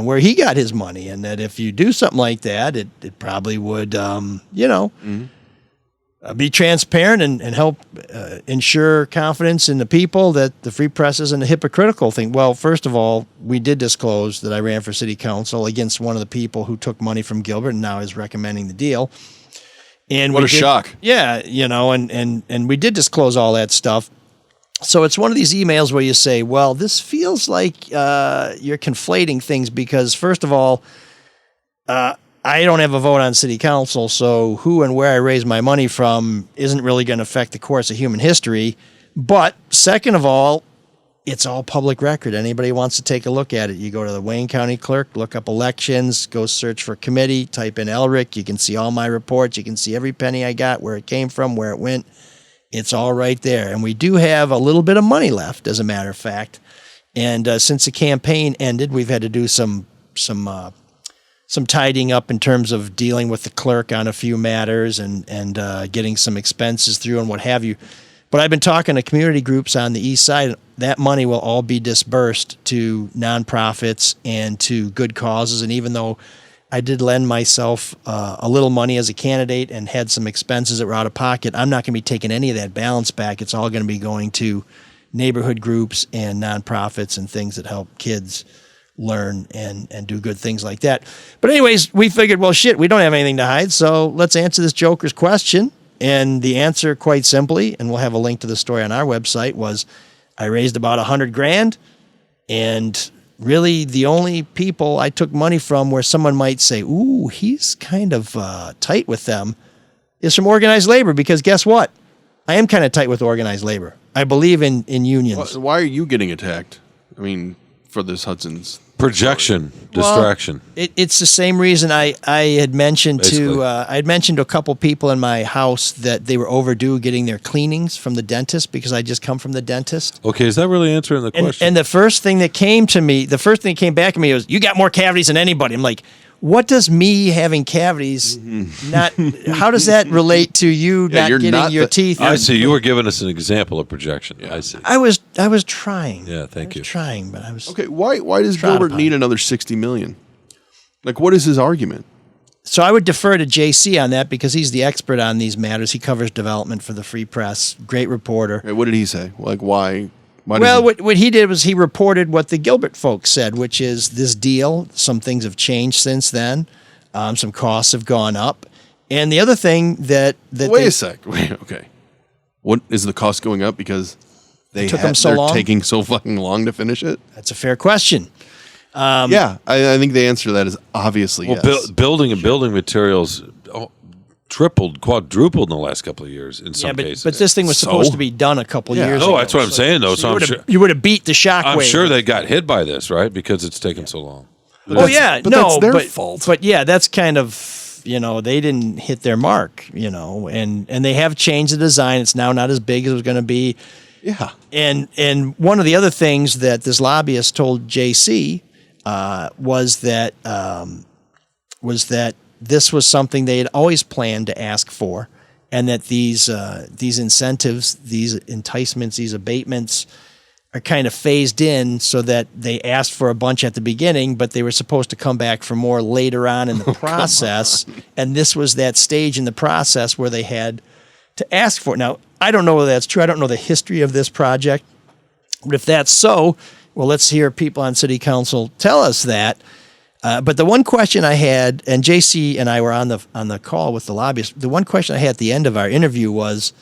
where he got his money, and that if you do something like that, it probably would, be transparent and help ensure confidence in the people that the Free Press isn't a hypocritical thing. Well, first of all, we did disclose that I ran for city council against one of the people who took money from Gilbert and now is recommending the deal. And what a shock. Yeah, and we did disclose all that stuff. So it's one of these emails where you say, well, this feels like you're conflating things because, first of all, I don't have a vote on city council, so who and where I raise my money from isn't really going to affect the course of human history. But second of all, it's all public record. Anybody wants to take a look at it, you go to the Wayne County Clerk, look up elections, go search for committee, type in Elric. You can see all my reports. You can see every penny I got, where it came from, where it went. It's all right there. And we do have a little bit of money left, as a matter of fact. And since the campaign ended, we've had to do some tidying up in terms of dealing with the clerk on a few matters and getting some expenses through and what have you. But I've been talking to community groups on the east side. That money will all be dispersed to nonprofits and to good causes. And even though I did lend myself a little money as a candidate and had some expenses that were out of pocket, I'm not going to be taking any of that balance back. It's all going to be going to neighborhood groups and nonprofits and things that help kids learn and do good things like that. But anyways, we figured, well, shit, we don't have anything to hide, so let's answer this joker's question. And the answer, quite simply, and we'll have a link to the story on our website, was I raised about $100,000, and really the only people I took money from where someone might say, ooh, he's kind of tight with them, is from organized labor, because guess what? I am kind of tight with organized labor. I believe in unions. Why are you getting attacked? I mean, for this Hudson's projection, distraction. Well, it's the same reason I had mentioned Basically. to a couple people in my house that they were overdue getting their cleanings from the dentist because I just come from the dentist. Okay, is that really answering the question? And the first thing that came back to me was, you got more cavities than anybody. I'm like, what does me having cavities how does that relate to you not getting your teeth? I see. You were giving us an example of projection. Yeah. I see. I was trying. Yeah, thank you. Trying, but I was okay. Why does Gilbert need another $60 million? Like, what is his argument? So I would defer to JC on that because he's the expert on these matters. He covers development for the Free Press. Great reporter. Okay, what did he say? Like, why? Well, what he did was he reported what the Gilbert folks said, which is this deal, some things have changed since then. Some costs have gone up. And the other thing that Wait a sec. Wait, okay. What is the cost going up because they're taking so fucking long to finish it? That's a fair question. Yeah, I think the answer to that is obviously yes. Building and building materials tripled, quadrupled in the last couple of years in some cases. But this thing was supposed to be done a couple years ago. Oh, that's what I'm saying, though. So you would have beat the shockwave. I'm sure they got hit by this, right? Because it's taken so long. But that's their fault. But yeah, that's kind of, they didn't hit their mark, and they have changed the design. It's now not as big as it was going to be. Yeah. And one of the other things that this lobbyist told JC was that was that this was something they had always planned to ask for, and that these incentives, these enticements, these abatements are kind of phased in so that they asked for a bunch at the beginning, but they were supposed to come back for more later on in the process. And this was that stage in the process where they had to ask for it. Now, I don't know whether that's true. I don't know the history of this project. But if that's so, well, let's hear people on city council tell us that. But the one question I had, and JC and I were on the call with the lobbyists, the one question I had at the end of our interview was,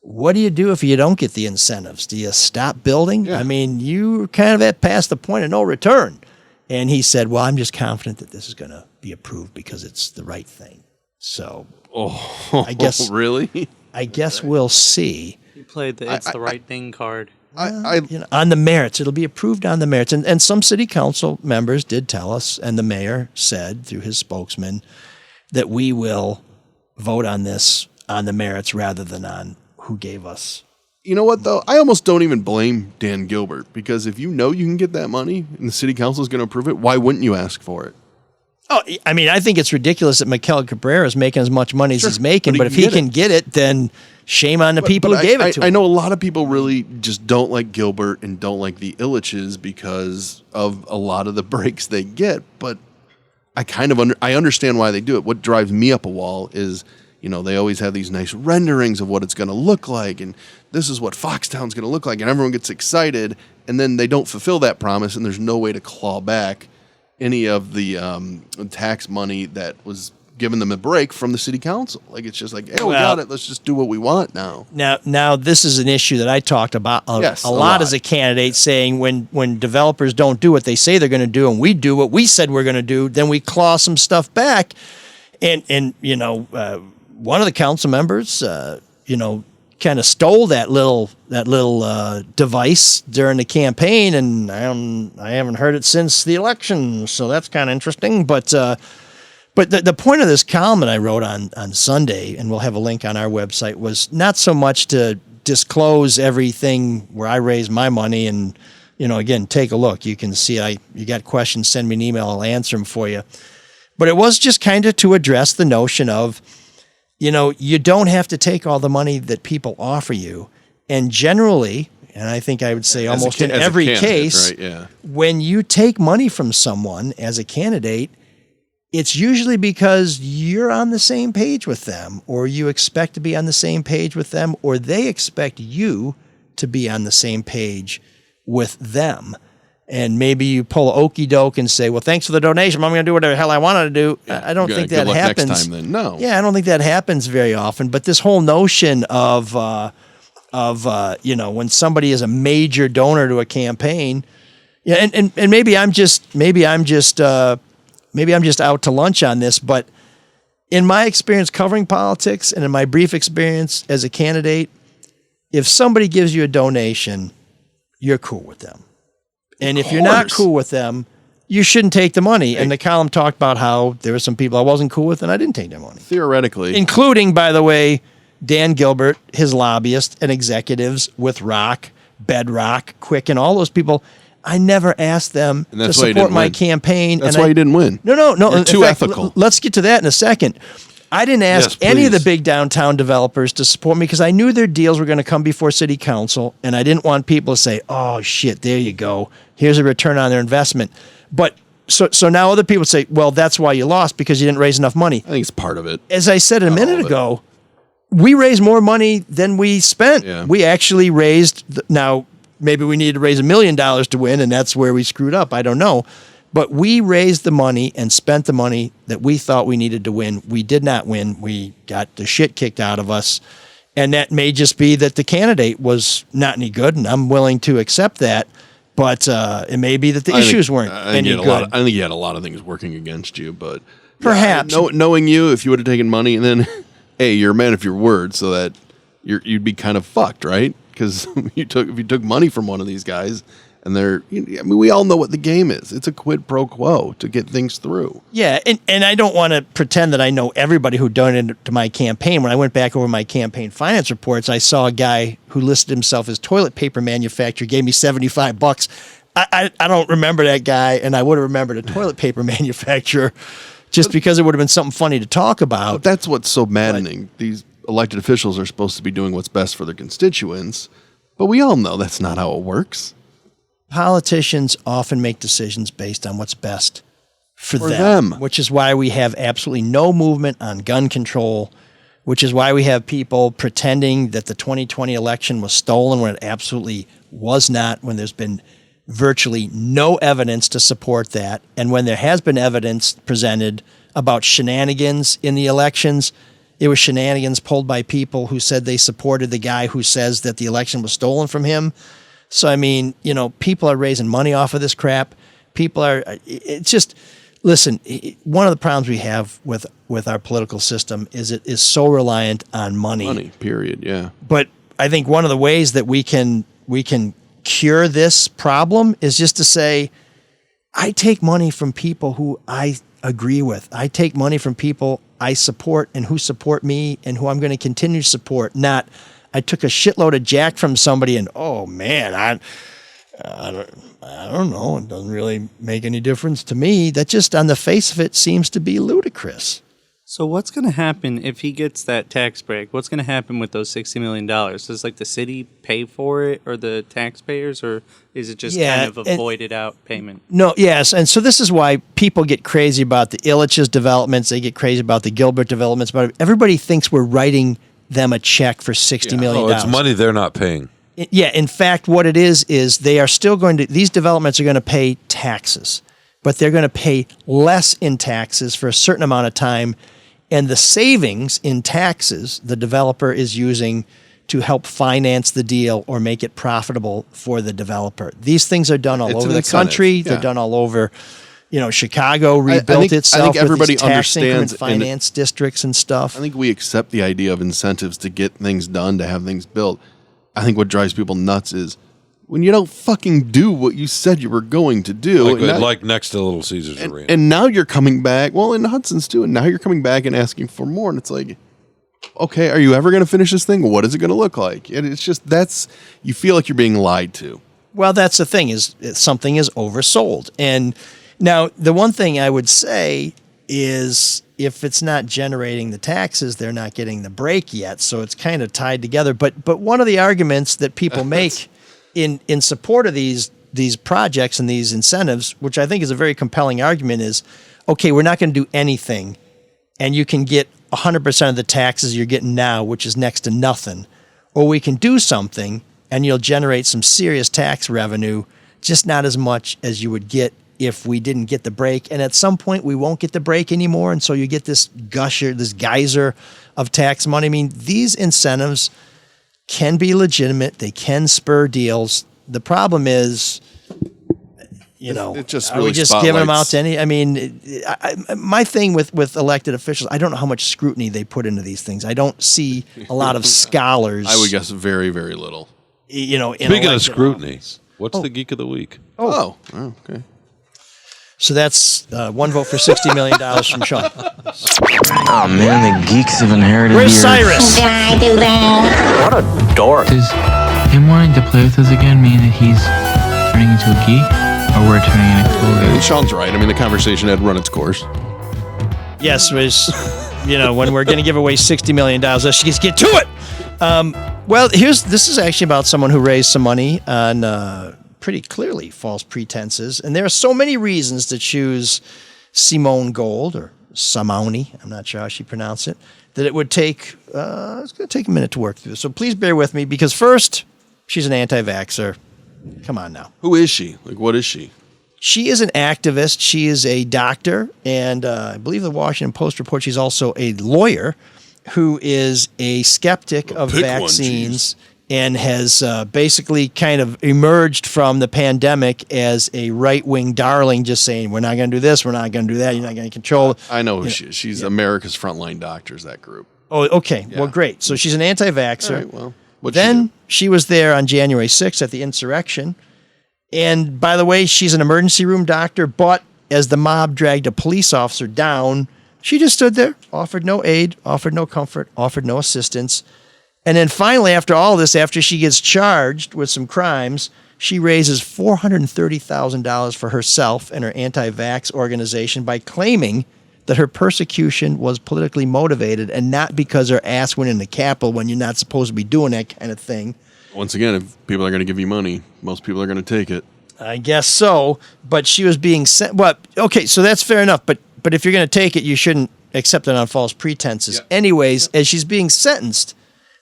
what do you do if you don't get the incentives? Do you stop building? Yeah. I mean, you kind of past the point of no return. And he said, well, I'm just confident that this is going to be approved because it's the right thing. So I guess really? I guess we'll see. You played the "it's the right thing" card. On the merits, it'll be approved on the merits. And some city council members did tell us, and the mayor said through his spokesman, that we will vote on this on the merits rather than on who gave us. You know what, though? I almost don't even blame Dan Gilbert, because if you know you can get that money and the city council is going to approve it, why wouldn't you ask for it? Oh, I mean, I think it's ridiculous that Mikel Cabrera is making as much money as he's making, but if he can get it, then shame on the people who gave it to him. I know a lot of people really just don't like Gilbert and don't like the Illiches because of a lot of the breaks they get, but I kind of I understand why they do it. What drives me up a wall is, you know, they always have these nice renderings of what it's going to look like, and this is what Foxtown's going to look like, and everyone gets excited, and then they don't fulfill that promise, and there's no way to claw back any of the tax money that was giving them a break from the city council. Like, it's just like, hey, we got it. Let's just do what we want now. Now this is an issue that I talked about a lot as a candidate, saying when developers don't do what they say they're going to do, and we do what we said we're going to do, then we claw some stuff back, and you know. One of the council members, kind of stole that little device during the campaign, and I haven't heard it since the election, so that's kind of interesting. But the point of this column that I wrote on Sunday, and we'll have a link on our website, was not so much to disclose everything where I raise my money, and again, take a look. You can see you got questions, send me an email, I'll answer them for you. But it was just kind of to address the notion of, you don't have to take all the money that people offer you. And generally, and I think I would say almost in every case, right, yeah. When you take money from someone as a candidate, it's usually because you're on the same page with them, or you expect to be on the same page with them, or they expect you to be on the same page with them. And maybe you pull an okey doke and say, well, thanks for the donation, I'm going to do whatever the hell I wanted to do. Yeah, I don't think that happens. Next time, then. No. Yeah, I don't think that happens very often. But this whole notion of when somebody is a major donor to a campaign, yeah, and maybe I'm just out to lunch on this, but in my experience covering politics and in my brief experience as a candidate, if somebody gives you a donation, you're cool with them. And if you're not cool with them, you shouldn't take the money. And the column talked about how there were some people I wasn't cool with, and I didn't take their money. Theoretically. Including, by the way, Dan Gilbert, his lobbyists and executives with Rock, Bedrock, Quick, and all those people. I never asked them to support my campaign. That's why you didn't win. No. You're too ethical. Let's get to that in a second. I didn't ask any of the big downtown developers to support me because I knew their deals were going to come before city council, and I didn't want people to say, oh, shit, there you go. Here's a return on their investment. But so now other people say, well, that's why you lost, because you didn't raise enough money. I think it's part of it. As I said a minute ago, we raised more money than we spent. Yeah. We actually raised, now maybe we needed to raise $1 million to win, and that's where we screwed up. I don't know. But we raised the money and spent the money that we thought we needed to win. We did not win. We got the shit kicked out of us. And that may just be that the candidate was not any good, and I'm willing to accept that. But it may be that the issues weren't any good. I think you had a lot of things working against you. But perhaps. Knowing you, if you would have taken money, and then, hey, you're a man of your word, so that you'd be kind of fucked, right? Because if you took money from one of these guys, and we all know what the game is. It's a quid pro quo to get things through. Yeah, and I don't want to pretend that I know everybody who donated to my campaign. When I went back over my campaign finance reports, I saw a guy who listed himself as toilet paper manufacturer, gave me $75. I don't remember that guy, and I would have remembered a toilet paper manufacturer just because it would have been something funny to talk about. But that's what's so maddening. These elected officials are supposed to be doing what's best for their constituents, but we all know that's not how it works. Politicians often make decisions based on what's best for them, which is why we have absolutely no movement on gun control, which is why we have people pretending that the 2020 election was stolen when it absolutely was not, when there's been virtually no evidence to support that. And when there has been evidence presented about shenanigans in the elections, it was shenanigans pulled by people who said they supported the guy who says that the election was stolen from him. So, I mean, people are raising money off of this crap. It's just, listen, one of the problems we have with our political system is it is so reliant on money. Money, period, yeah. But I think one of the ways that we can cure this problem is just to say, I take money from people who I agree with. I take money from people I support and who support me and who I'm going to continue to support, not I took a shitload of jack from somebody and, oh man, I don't know. It doesn't really make any difference to me. That just on the face of it seems to be ludicrous. So what's going to happen if he gets that tax break? What's going to happen with those $60 million? Does the city pay for it or the taxpayers, or is it just kind of a voided out payment? No, yes. And so this is why people get crazy about the Illich's developments. They get crazy about the Gilbert developments. But everybody thinks we're writing them a check for $60 million. Oh, it's money they're not paying. Yeah, in fact, what it is they are still these developments are going to pay taxes, but they're going to pay less in taxes for a certain amount of time. And the savings in taxes the developer is using to help finance the deal or make it profitable for the developer. These things are done all over the country. Yeah. They're done all over. Chicago rebuilt itself. I think everybody with these tax understands finance districts and stuff. I think we accept the idea of incentives to get things done, to have things built. I think what drives people nuts is when you don't fucking do what you said you were going to do. Like next to Little Caesars Arena. And now you're coming back, well, in Hudson's too, and now you're coming back and asking for more. And it's like, okay, are you ever going to finish this thing? What is it going to look like? And it's just, you feel like you're being lied to. Well, that's the thing, is something is oversold. And now the one thing I would say is if it's not generating the taxes, they're not getting the break yet. So it's kind of tied together. But one of the arguments that people make in support of these projects and these incentives, which I think is a very compelling argument, is, okay, we're not going to do anything, and you can get 100% of the taxes you're getting now, which is next to nothing. Or we can do something, and you'll generate some serious tax revenue, just not as much as you would get if we didn't get the break. And at some point, we won't get the break anymore, and so you get this geyser of tax money. I mean, these incentives can be legitimate. They can spur deals. The problem is, it just are really we just giving them out to any? I mean, my thing with elected officials, I don't know how much scrutiny they put into these things. I don't see a lot of scholars. I would guess very, very little. Speaking of scrutiny, what's the Geek of the Week? Oh, okay. So that's one vote for $60 million from Shawn. Oh man, the geeks have inherited Where's Cyrus? Can I do that? What a dork. Does him wanting to play with us again mean that he's turning into a geek? Or we're turning into cool guys? Sean's right. I mean, the conversation had run its course. Yes, when we're going to give away $60 million, let's just get to it. Well, this is actually about someone who raised some money on pretty clearly false pretenses. And there are so many reasons to choose Simone Gold, or Simone, I'm not sure how she pronounced it, that it would take, it's going to take a minute to work through. So please bear with me, because first, she's an anti-vaxxer. Come on now. Who is she? What is she? She is an activist. She is a doctor. And I believe the Washington Post reports she's also a lawyer who is a skeptic of vaccines and has basically kind of emerged from the pandemic as a right-wing darling, just saying, we're not going to do this, we're not going to do that, you're not going to control it. I know who she is. She's America's Frontline Doctors, that group. Oh, okay. Yeah. Well, great. So she's an anti-vaxxer. All right, well, then she was there on January 6th at the insurrection. And by the way, she's an emergency room doctor, but as the mob dragged a police officer down, she just stood there, offered no aid, offered no comfort, offered no assistance. And then finally, after all this, after she gets charged with some crimes, she raises $430,000 for herself and her anti-vax organization by claiming that her persecution was politically motivated and not because her ass went in the Capitol when you're not supposed to be doing that kind of thing. Once again, if people are going to give you money, most people are going to take it. I guess so, but she was being sent. Well, okay, so that's fair enough. But if you're going to take it, you shouldn't accept it on false pretenses. Yep. Anyways, as she's being sentenced,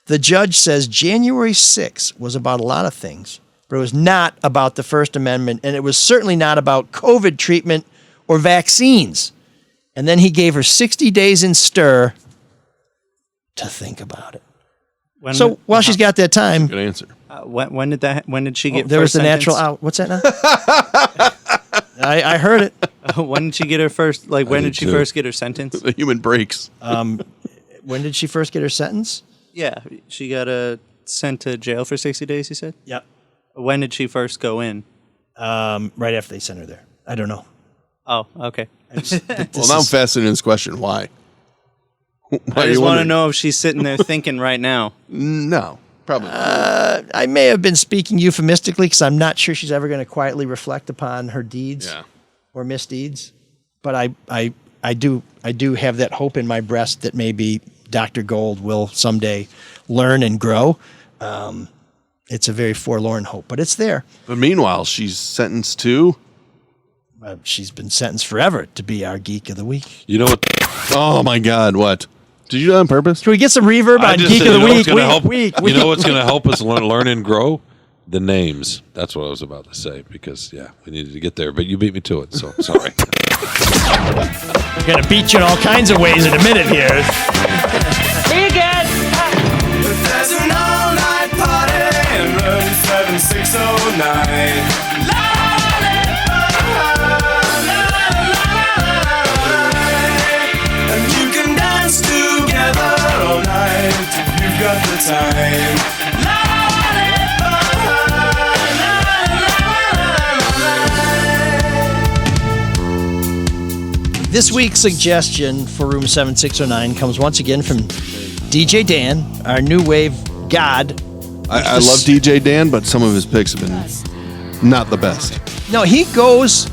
the judge says January 6th was about a lot of things, but it was not about the First Amendment, and it was certainly not about COVID treatment or vaccines. And then he gave her 60 days in stir to think about it. So while she's got that time, good answer. When did she get? There was first the natural sentence? out. What's that now? I heard it. When did she get her first? Like when did she first get her sentence? The human breaks. When did she first get her sentence? Yeah, she got sent to jail for 60 days. You said. Yep. When did she first go in? Right after they sent her there. I don't know. Oh, okay. Well, now I'm fascinated in this question. Why? I just want to know if she's sitting there thinking right now. No, probably not. I may have been speaking euphemistically because I'm not sure she's ever going to quietly reflect upon her deeds or misdeeds. But I do have that hope in my breast that maybe Dr. Gold will someday learn and grow. It's a very forlorn hope, but it's there. But meanwhile, she's sentenced to... she's been sentenced forever to be our Geek of the Week. You know what? Oh, my God, what? Did you do that on purpose? Can we get some reverb on Geek of the Week? You know what's going to help us learn and grow? The names. That's what I was about to say because, we needed to get there. But you beat me to it, so sorry. We're going to beat you in all kinds of ways in a minute here. See you again. There's an all-night party in room 7609. Got the time. This week's suggestion for Room 7609 comes once again from DJ Dan, our new wave god. I love DJ Dan, but some of his picks have been not the best. No, he goes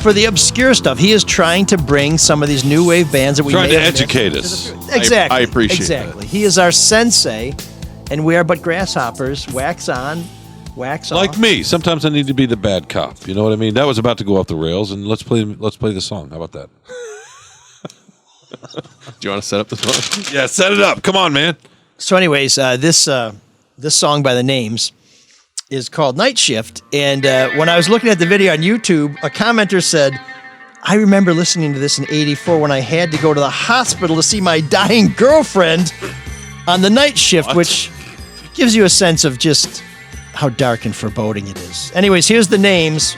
for the obscure stuff. He is trying to bring some of these new wave bands that we trying to educate us. Exactly. I appreciate exactly. He is our sensei, and we are but grasshoppers. Wax on, wax off. Like me, sometimes I need to be the bad cop. You know what I mean? That was about to go off the rails, and let's play the song. How about that? Do you want to set up the song? Yeah, set it up. Come on, man. So, anyways, this song by the Names is called Night Shift. And when I was looking at the video on YouTube, a commenter said, I remember listening to this in '84 when I had to go to the hospital to see my dying girlfriend on the night shift, which gives you a sense of just how dark and foreboding it is. Anyways, here's the Names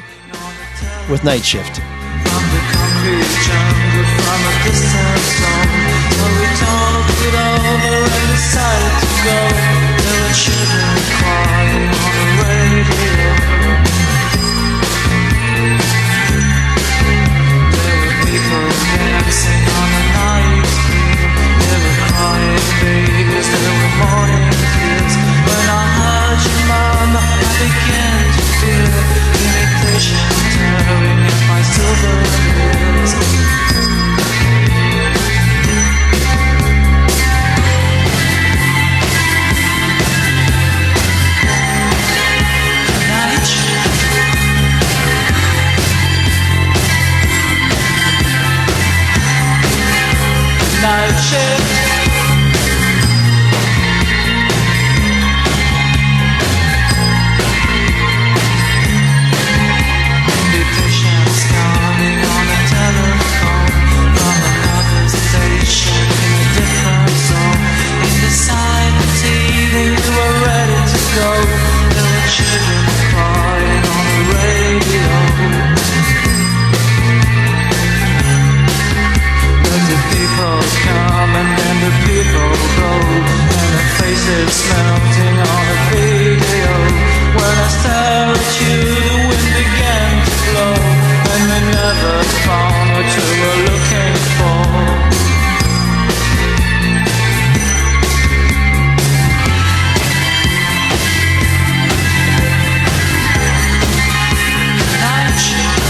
with Night Shift. From the concrete jungle, from a distant zone, so we talked it over and decided to go. There were children crying on the radio. There were people dancing on the night scene. There were crying babies, there were morning tears. When I heard you, Mama, I began to feel irritation tearing at my silver ears. Night shift. Invitations coming on the telephone from another station in a different zone. In the silent evening, we were ready to go. There were children crying on the radio. The people come and then the people go, and the faces melting on a video. When I stared at you, the wind began to blow, and we never found what we were looking for. Night shift.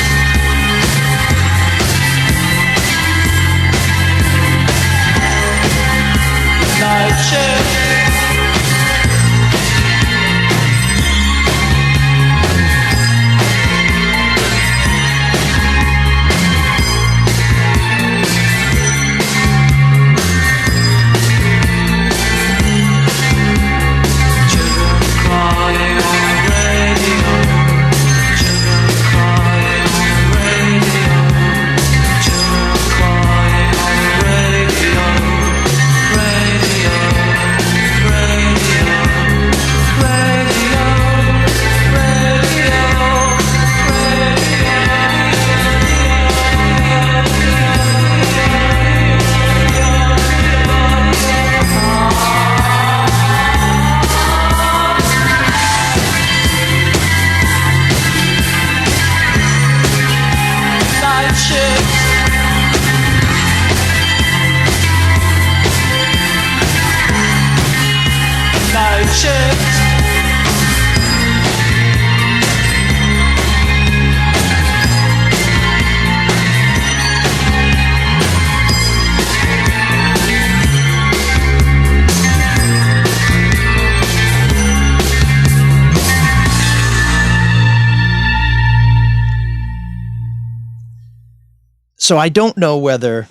So I don't know whether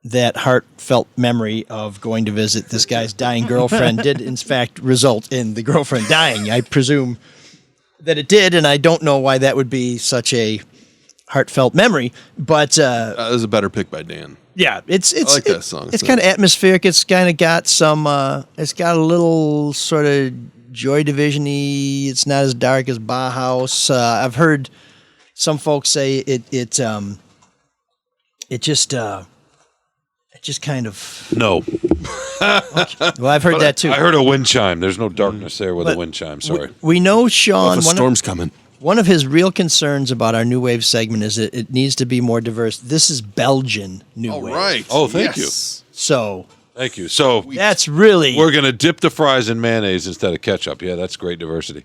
that heartfelt memory of going to visit this guy's dying girlfriend did, in fact, result in the girlfriend dying. I presume that it did, and I don't know why that would be such a heartfelt memory. But that was a better pick by Dan. Yeah, I like that song. It's kind of atmospheric. It's kind of got some. It's got a little sort of Joy Division-y. It's not as dark as Bauhaus. I've heard some folks say it just kind of no. Okay. Well, I've heard that too. I heard a wind chime. There's no darkness there with a wind chime. Sorry. We know Shawn. A storm's coming. One of his real concerns about our new wave segment is that it needs to be more diverse. This is Belgian new wave. Right. Oh, thank you. So. Thank you. So that's really. We're going to dip the fries in mayonnaise instead of ketchup. Yeah, that's great diversity.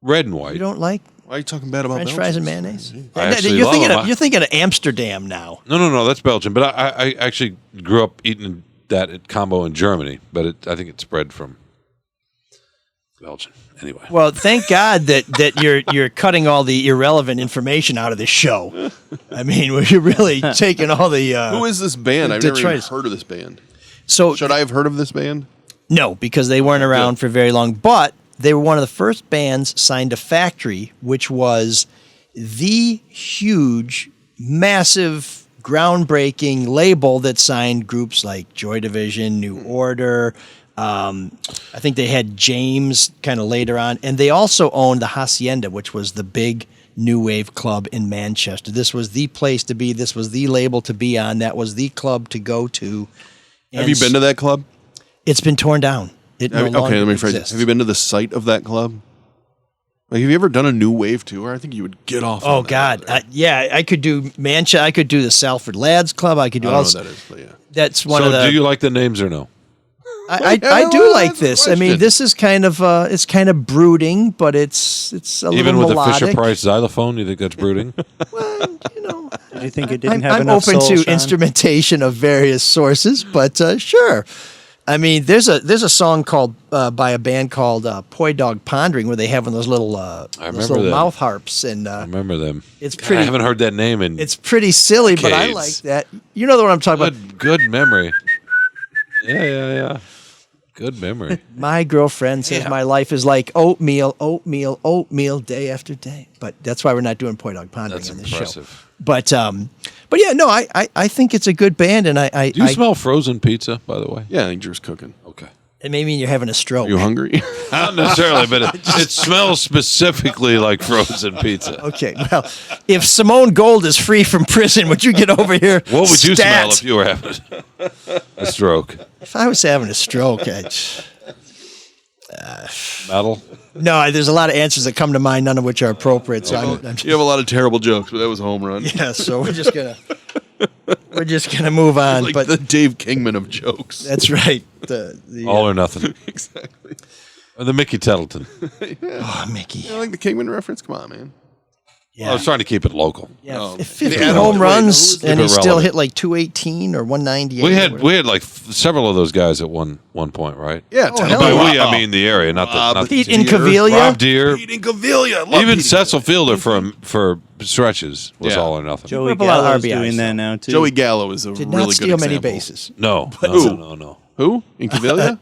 Red and white. You don't like? Why are you talking bad about French fries and mayonnaise? You're thinking of Amsterdam now. No. That's Belgian. But I actually grew up eating that at combo in Germany. But I think it spread from Belgian. Anyway. Well, thank God that you're cutting all the irrelevant information out of this show. I mean, we're really taking all the. Who is this band? I've never even heard of this band. So should I have heard of this band? No, because they weren't around for very long. But they were one of the first bands signed to Factory, which was the huge, massive, groundbreaking label that signed groups like Joy Division, New Order. I think they had James kind of later on. And they also owned the Hacienda, which was the big new wave club in Manchester. This was the place to be. This was the label to be on. That was the club to go to. Have you been to that club? It's been torn down. It no longer let me phrase it. exists. Have you been to the site of that club? Like, have you ever done a new wave tour? I think you would get off. Oh God, yeah, I could do Manchester. I could do the Salford Lads Club. I could do. I don't know what that is, but yeah. That's one so of the. Do you like the names or no? I do like this. I mean, this is kind of it's kind of brooding, but it's a Even little with melodic. the Fisher Price xylophone, you think that's brooding? Do you think it didn't I'm have enough open soul, to Shawn? instrumentation of various sources, but sure. I mean, there's a song called by a band called Poi Dog Pondering where they have one of those little mouth harps, and I remember them. It's pretty. I haven't heard that name in. It's pretty silly, but I decades. like that. You know what I'm talking about? Good memory. Yeah. Good memory. My girlfriend says my life is like oatmeal, oatmeal, oatmeal, day after day. But that's why we're not doing Poi Dog Pondering on this show. But yeah, no, I think it's a good band, and Do you smell frozen pizza, by the way? Yeah, I think Drew's cooking. Okay. It may mean you're having a stroke. Are you hungry? Not necessarily, but it smells specifically like frozen pizza. Okay, well, if Simone Gold is free from prison, would you get over here? What would you smell Stat. if you were having a stroke? If I was having a stroke, Metal? No, there's a lot of answers that come to mind, none of which are appropriate. So I'm just, You have a lot lot of terrible jokes, but that was a home run. yeah. So we're just gonna move on. Like but the Dave Kingman of jokes. that's right. The All or nothing. Exactly. Or the Mickey Tettleton. oh, Mickey. You like the Kingman reference? Come on, man. Yeah. I was trying to keep it local. Yeah, Oh, 50 yeah, home wait, runs, who's and he still irrelevant? hit like 218 or 198. We had like several of those guys at one point, right? Yeah, Oh, tell hell me By why. we, I mean the area, not the Pete Deere. Incaviglia. Rob Deere. Pete Incaviglia. Love Even Pete Cecil Fielder for stretches was Yeah. all or nothing. Joey Put up a lot of Gallo's RBIs, doing that though. now too. Joey Gallo is a Did really not good steal many example. bases. No. Who? Incaviglia?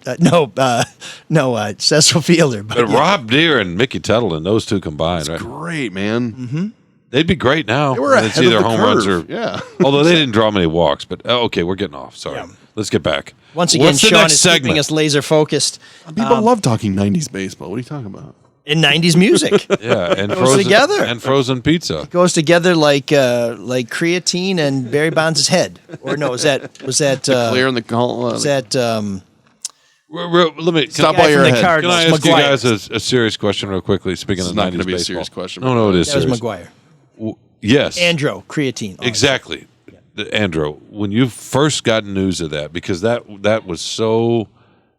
No, Cecil Fielder. But Rob Deere and Mickey Tettleton, those two combined, right? Great, man. Mm-hmm. They'd be great now. They were It's ahead either of the home runs or curve. Yeah. Although they didn't draw many walks, but okay, we're getting off. Sorry. Yeah. Let's get back. Once again, What's the Shawn next is segment? keeping us laser focused People love talking 90s baseball. What are you talking about? in 90s music. Yeah, and Goes together. and frozen pizza. Goes together like creatine and Barry Bonds' head. Or no, was that Clear in the call. was that Let me Stop guy while you're from the ahead. Cardinals, Can I ask you Maguire. guys a serious question real quickly? Speaking This of is not 90s going to be a baseball. serious question. No, it is That was serious. Maguire. Yes. Andro, creatine. Oh, Exactly. Andrew, when you first got news of that, because that was so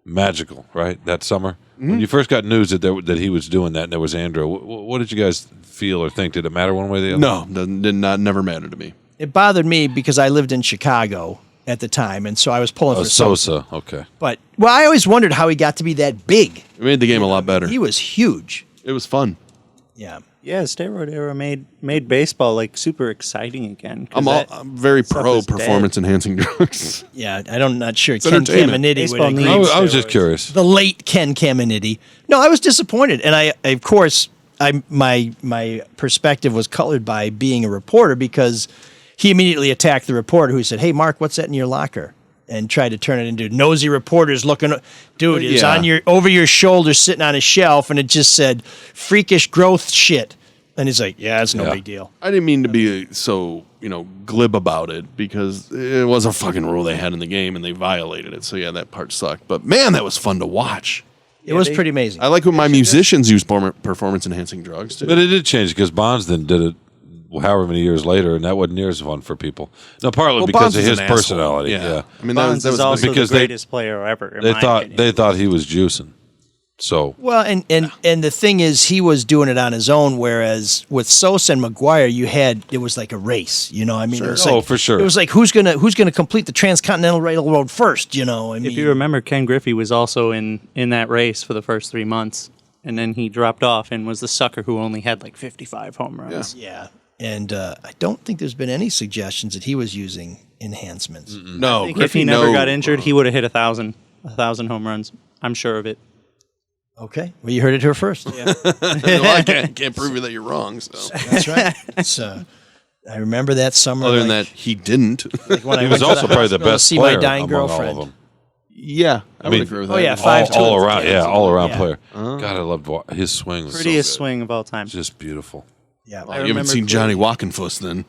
magical, right? That summer, Mm-hmm. when you first got news that he was doing that, and there was Andrew, what did you guys feel or think? Did it matter one way or the other? No, never mattered to me. It bothered me because I lived in Chicago at the time, and so I was pulling for Sosa. Okay. But I always wondered how he got to be that big. It made the game a lot better. He was huge. It was fun. Yeah. Yeah, steroid era made baseball like super exciting again. I'm very pro performance enhancing drugs. Yeah, I'm not sure It's Ken entertainment. Caminiti would Baseball agree. needs I was just curious. The late Ken Caminiti. No, I was disappointed, and I of course, my perspective was colored by being a reporter because he immediately attacked the reporter who said, "Hey, Mark, what's that in your locker?" and tried to turn it into nosy reporters looking. Dude, it's on over your shoulder, sitting on a shelf, and it just said freakish growth shit. And he's like, "Yeah, it's no big deal." I didn't mean to be so glib about it because it was a fucking rule they had in the game and they violated it. So yeah, that part sucked. But man, that was fun to watch. It was pretty amazing. I like when my musicians use performance enhancing drugs too. But it did change because Bonds then did it however many years later, and that wasn't near as fun for people. No, partly because Bonds of is his an asshole. personality. Yeah. I mean, Bonds that was is also because the greatest player ever. in my opinion. They thought he was juicing. So Well, and the thing is, he was doing it on his own, whereas with Sosa and McGuire, it was like a race. It was like, for sure. It was like who's gonna complete the Transcontinental Railroad first. If you remember, Ken Griffey was also in that race for the first 3 months, and then he dropped off and was the sucker who only had like 55 home runs. Yeah. And I don't think there's been any suggestions that he was using enhancements. No, I think if he never got injured, he would have hit 1,000 home runs. I'm sure of it. Okay. Well, you heard it here first. Yeah. I can't prove you that you're wrong. So That's right. So I remember that summer. other than that, he didn't. Like when I he went was to also probably the hospital to best see player my dying among girlfriend. all of them. Yeah, I would agree with that. Oh, yeah, all around, all around Yeah. player. God, I loved his swing. Was Prettiest so good. swing of all time. Just beautiful. Yeah. You haven't seen Johnny Walkenfuss then.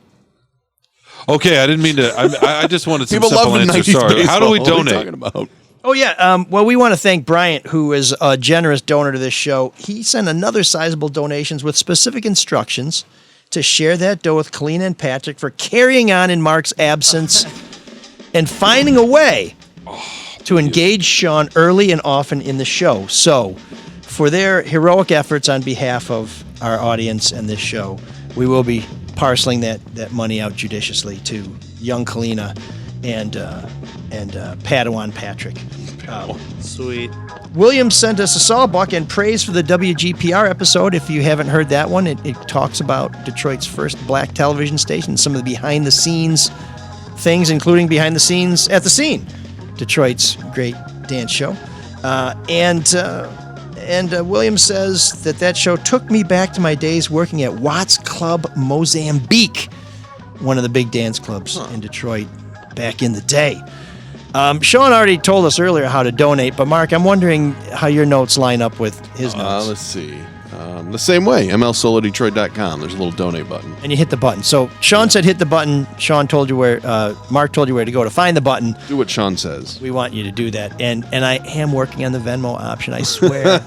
Okay, I didn't mean to. I just wanted some People simple love the answers. 90s Sorry. baseball. How do we What are you donate? talking about? Oh, yeah. Well, we want to thank Bryant, who is a generous donor to this show. He sent another sizable donations with specific instructions to share that dough with Colleen and Patrick for carrying on in Mark's absence and finding a way to engage Shawn early and often in the show. So, for their heroic efforts on behalf of our audience and this show, we will be parceling that money out judiciously to young Kalina and Padawan Patrick. Sweet. William sent us a sawbuck and praise for the WGPR episode. If you haven't heard that one, it talks about Detroit's first black television station, some of the behind-the-scenes things, including behind the scenes at the scene, Detroit's great dance show. And William says that show took me back to my days working at Watts Club Mozambique, one of the big dance clubs in Detroit back in the day. Shawn already told us earlier how to donate, but Mark, I'm wondering how your notes line up with his notes. Let's see. The same way, mlsolodetroit.com. There's a little donate button. And you hit the button. So Shawn said hit the button. Mark told you where to go to find the button. Do what Shawn says. We want you to do that. And I am working on the Venmo option, I swear.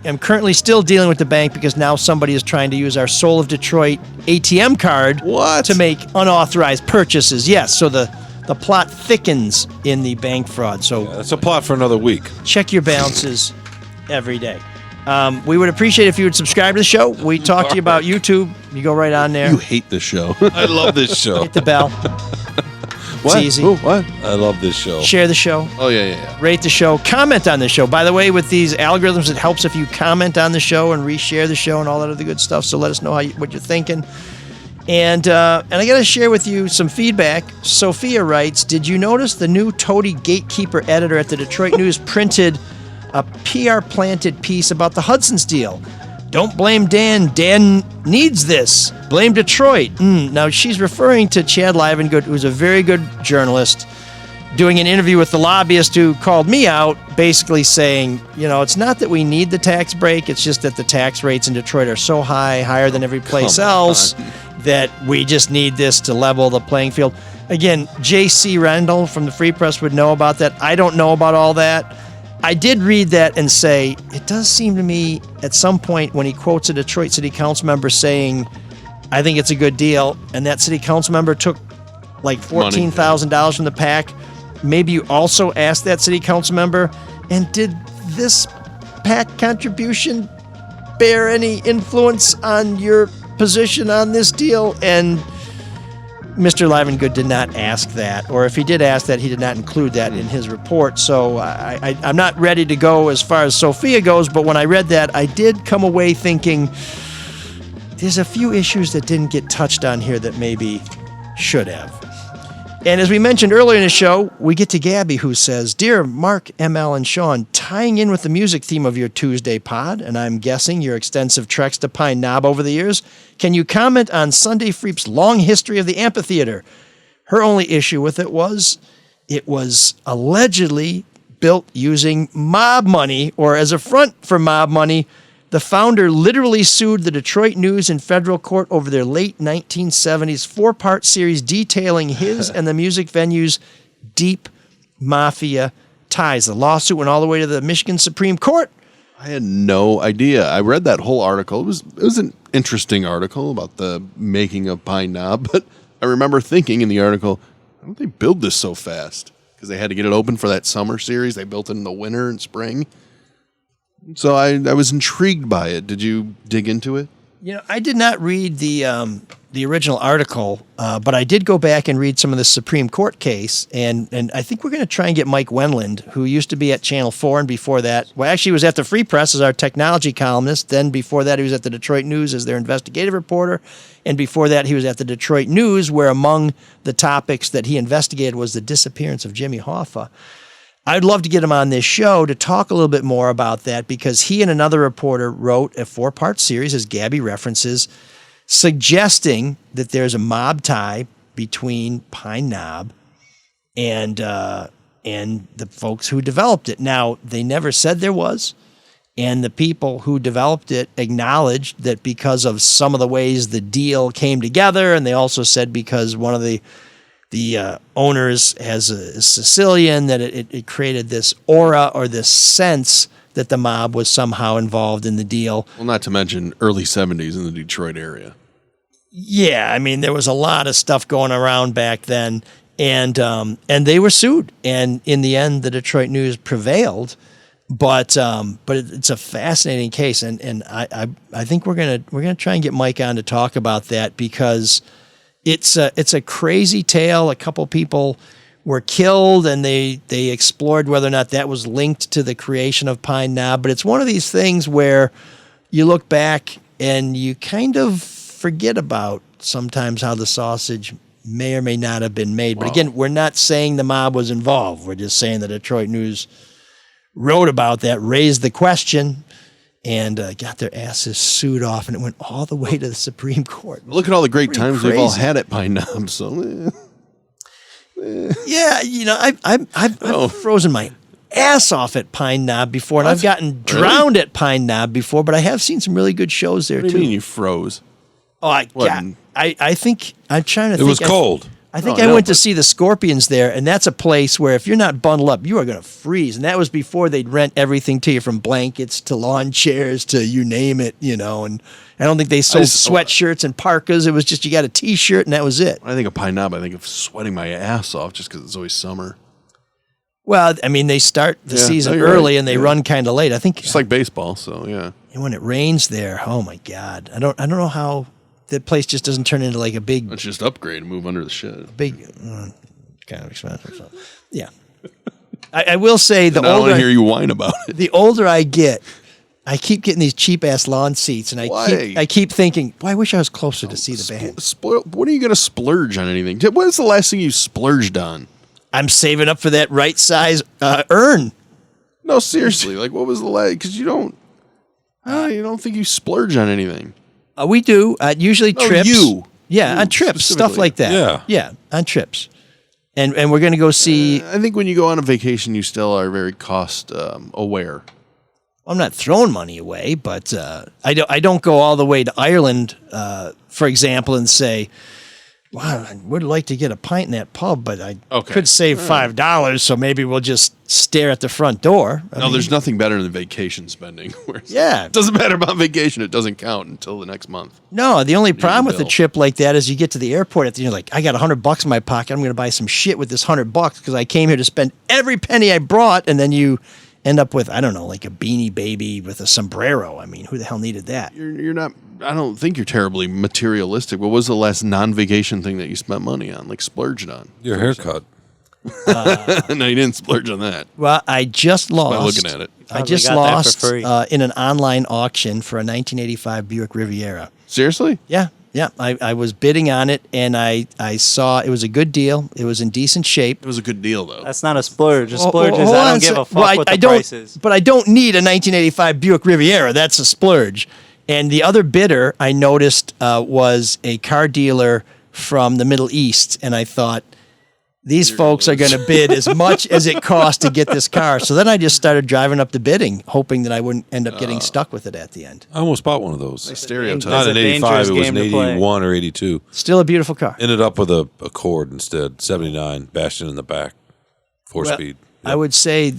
I'm currently still dealing with the bank because now somebody is trying to use our Soul of Detroit ATM card to make unauthorized purchases. Yes, so the plot thickens in the bank fraud. So that's a plot for another week. Check your balances every day. We would appreciate if you would subscribe to the show. We talk to you about YouTube. You go right on there. You hate this show. I love this show. Hit the bell. What? It's easy. Ooh, what? I love this show. Share the show. Oh, yeah. Rate the show. Comment on the show. By the way, with these algorithms, it helps if you comment on the show and reshare the show and all that other good stuff. So let us know what you're thinking. And I got to share with you some feedback. Sophia writes, did you notice the new Toady Gatekeeper editor at the Detroit News printed a PR-planted piece about the Hudson's deal? Don't blame Dan. Dan needs this. Blame Detroit. Now, she's referring to Chad Livengood, who's a very good journalist, doing an interview with the lobbyist who called me out, basically saying, it's not that we need the tax break, it's just that the tax rates in Detroit are so high, higher than every place else, that we just need this to level the playing field. Again, J.C. Rendell from the Free Press would know about that. I don't know about all that. I did read that and say, it does seem to me at some point when he quotes a Detroit City Council member saying, I think it's a good deal, and that City Council member took like $14,000 from the PAC, maybe you also asked that City Council member, and did this PAC contribution bear any influence on your position on this deal? And Mr. Livengood did not ask that, or if he did ask that, he did not include that in his report. So I'm not ready to go as far as Sophia goes, but when I read that, I did come away thinking there's a few issues that didn't get touched on here that maybe should have. And as we mentioned earlier in the show, we get to Gabby, who says, Dear Mark, ML, and Shawn, tying in with the music theme of your Tuesday pod, and I'm guessing your extensive treks to Pine Knob over the years, can you comment on Sunday Freep's long history of the amphitheater? Her only issue with it was allegedly built using mob money, or as a front for mob money. The founder literally sued the Detroit News in federal court over their late 1970s four-part series detailing his and the music venue's deep mafia ties. The lawsuit went all the way to the Michigan Supreme Court. I had no idea. I read that whole article. It was an interesting article about the making of Pine Knob, but I remember thinking in the article, why don't they build this so fast? Because they had to get it open for that summer series. They built it in the winter and spring. So I was intrigued by it. Did you dig into it? You know, I did not read the original article, but I did go back and read some of the Supreme Court case, and I think we're going to try and get Mike Wendland, who used to be at Channel 4, and before that, well, actually he was at the Free Press as our technology columnist. Then before that, he was at the Detroit News as their investigative reporter, and before that, he was at the Detroit News, where among the topics that he investigated was the disappearance of Jimmy Hoffa. I'd love to get him on this show to talk a little bit more about that, because he and another reporter wrote a four-part series, as Gabby references, suggesting that there's a mob tie between Pine Knob and the folks who developed it. Now, they never said there was, and the people who developed it acknowledged that because of some of the ways the deal came together, and they also said because one of the owners has a Sicilian, that it created this aura or this sense that the mob was somehow involved in the deal. Well, not to mention early 70s in the Detroit area. Yeah, I mean, there was a lot of stuff going around back then, and they were sued, and in the end, the Detroit News prevailed. But it's a fascinating case, and I think we're gonna try and get Mike on to talk about that, because it's a crazy tale. A couple people were killed, and they explored whether or not that was linked to the creation of Pine Knob. But it's one of these things where you look back and you kind of forget about sometimes how the sausage may or may not have been made. Wow. But again, we're not saying the mob was involved. We're just saying the Detroit News wrote about that, raised the question, and got their asses sued off, and it went all the way to the Supreme Court. Look at all the great times we've all had at Pine Knob. So, yeah, you know, I've frozen my ass off at Pine Knob before, and I've gotten drowned at Pine Knob before, but I have seen some really good shows there, too. What do too. you mean you froze? Oh, I think, I'm trying to think. It was cold. I think I went to see the Scorpions there, and that's a place where if you're not bundled up, you are going to freeze. And that was before they'd rent everything to you, from blankets to lawn chairs to you name it, you know. And I don't think they sold sweatshirts and parkas. It was just you got a T-shirt, and that was it. When I think of Pine Knob, I think of sweating my ass off just because it's always summer. Well, I mean, they start the season early, and they run kind of late. I think it's like baseball, so yeah. And when it rains there, oh my God, I don't know how that place just doesn't turn into like a big. Let's just upgrade and move under the shed. Big, kind of expensive. So. Yeah, I will say the older I want to hear you whine about it. The older I get, I keep getting these cheap ass lawn seats, and I keep thinking, boy, I wish I was closer to see the band. When are you going to splurge on anything? What is the last thing you splurged on? I'm saving up for that right size urn. No, seriously, like what was the last? Because you don't think you splurge on anything. We do. Usually trips. You. Yeah, on trips, stuff like that. Yeah, on trips. And we're going to go see. I think when you go on a vacation, you still are very cost aware. I'm not throwing money away, but I don't go all the way to Ireland, for example, and say, wow, I would like to get a pint in that pub, but I could save $5, so maybe we'll just stare at the front door. I mean, there's nothing better than vacation spending. It doesn't matter about vacation. It doesn't count until the next month. No, the only problem with a trip like that is you get to the airport and you're like, I got $100 in my pocket. I'm going to buy some shit with this $100 because I came here to spend every penny I brought, and then you end up with, I don't know, like a Beanie Baby with a sombrero. I mean, who the hell needed that? You're not I don't think you're terribly materialistic. What was the last non-vacation thing that you spent money on, like splurged on? Your haircut. No, you didn't splurge on that. Well, I just lost. By looking at it. I just lost in an online auction for a 1985 Buick Riviera. Seriously? Yeah. I was bidding on it, and I saw it was a good deal. It was in decent shape. It was a good deal, though. That's not a splurge. A splurge is I don't give a fuck what the price is. But I don't need a 1985 Buick Riviera. That's a splurge. And the other bidder I noticed was a car dealer from the Middle East, and I thought, these folks are going to bid as much as it costs to get this car. So then I just started driving up the bidding, hoping that I wouldn't end up getting stuck with it at the end. I almost bought one of those. Stereotype. Not an 85, it was an 81 or 82. Still a beautiful car. Ended up with a Accord instead, 79, Bastion in the back, 4-speed. I would say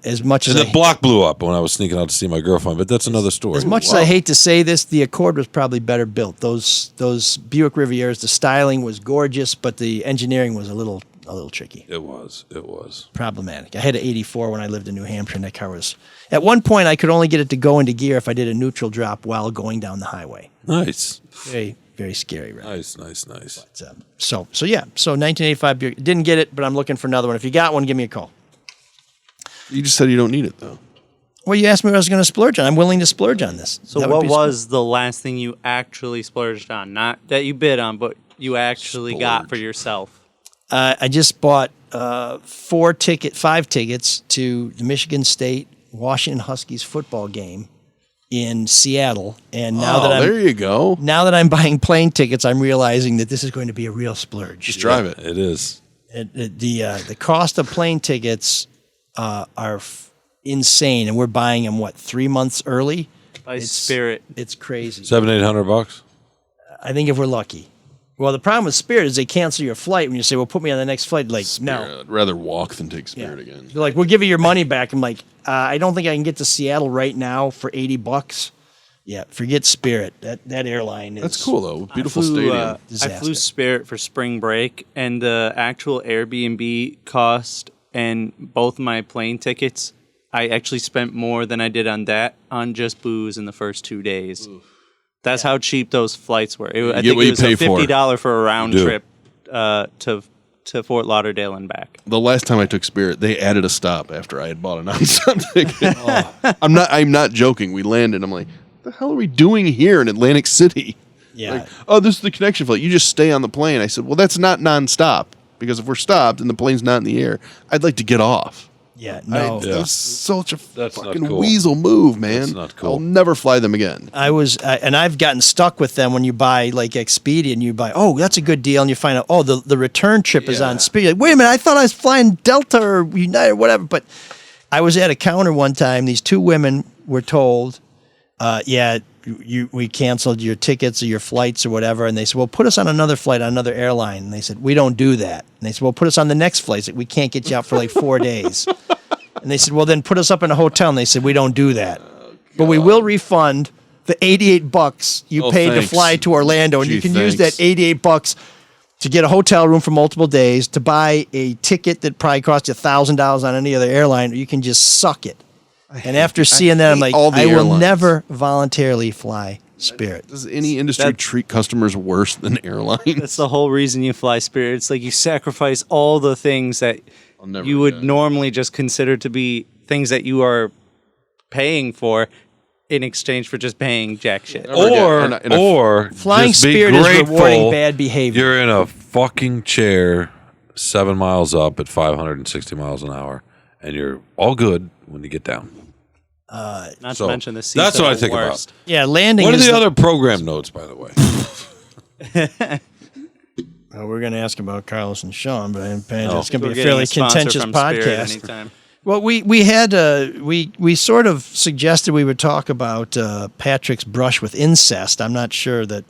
as much as the block blew up when I was sneaking out to see my girlfriend, but that's another story. As much as I hate to say this, the Accord was probably better built. Those Buick Rivieras, the styling was gorgeous, but the engineering was a little tricky. It was problematic. I had an 84 when I lived in New Hampshire, and that car was. At one point, I could only get it to go into gear if I did a neutral drop while going down the highway. Nice. Very, very scary. Right? Nice. But, so 1985 Buick. Didn't get it, but I'm looking for another one. If you got one, give me a call. You just said you don't need it, though. Well, you asked me what I was going to splurge on. I'm willing to splurge on this. So what was the last thing you actually splurged on? Not that you bid on, but you actually got for yourself. I just bought 5 tickets to the Michigan State Washington Huskies football game in Seattle, and now there you go. Now that I'm buying plane tickets, I'm realizing that this is going to be a real splurge. Just drive it. It is. The cost of plane tickets are insane, and we're buying them 3 months early. By Spirit, it's crazy. $700-800. I think if we're lucky. Well, the problem with Spirit is they cancel your flight when you say, well, put me on the next flight. Like, Spirit, no. I'd rather walk than take Spirit again. They're like, we'll give you your money back. I'm like, I don't think I can get to Seattle right now for $80. Yeah, forget Spirit. That airline is... That's cool, though. Beautiful stadium. I flew Spirit for spring break, and the actual Airbnb cost and both my plane tickets, I actually spent more than I did on that on just booze in the first 2 days. Oof. That's how cheap those flights were. I think it was $50 for a round trip to Fort Lauderdale and back. The last time I took Spirit, they added a stop after I had bought a non-stop ticket. I'm not joking. We landed. I'm like, what the hell are we doing here in Atlantic City? Yeah. Like, this is the connection flight. You just stay on the plane. I said, well, that's not non-stop, because if we're stopped and the plane's not in the air, I'd like to get off. Yeah, no. That's such a fucking weasel move, man. That's not cool. I'll never fly them again. And I've gotten stuck with them when you buy like Expedia and you buy, that's a good deal, and you find out, the return trip is on Expedia. Like, wait a minute, I thought I was flying Delta or United or whatever. But I was at a counter one time. These two women were told, we canceled your tickets or your flights or whatever. And they said, well, put us on another flight on another airline. And they said, we don't do that. And they said, well, put us on the next flight. We can't get you out for like 4 days. And they said, well, then put us up in a hotel. And they said, we don't do that. But we will refund the $88 you paid to fly to Orlando. And you can use that $88 to get a hotel room for multiple days, to buy a ticket that probably cost you $1,000 on any other airline, or you can just suck it. And after seeing that, I'm like, I will never voluntarily fly Spirit. Does any industry treat customers worse than airlines? That's the whole reason you fly Spirit. It's like you sacrifice all the things that you would normally just consider to be things that you are paying for in exchange for just paying jack shit. Or flying just be Spirit is grateful rewarding bad behavior. You're in a fucking chair 7 miles up at 560 miles an hour, and you're all good when you get down. Not to mention the seats. That's what I think about. Yeah, landing. What are the other program notes, by the way? We're going to ask about Carlos and Shawn, but it's going to be a fairly contentious podcast. Well, we sort of suggested we would talk about Patrick's brush with incest. I'm not sure that.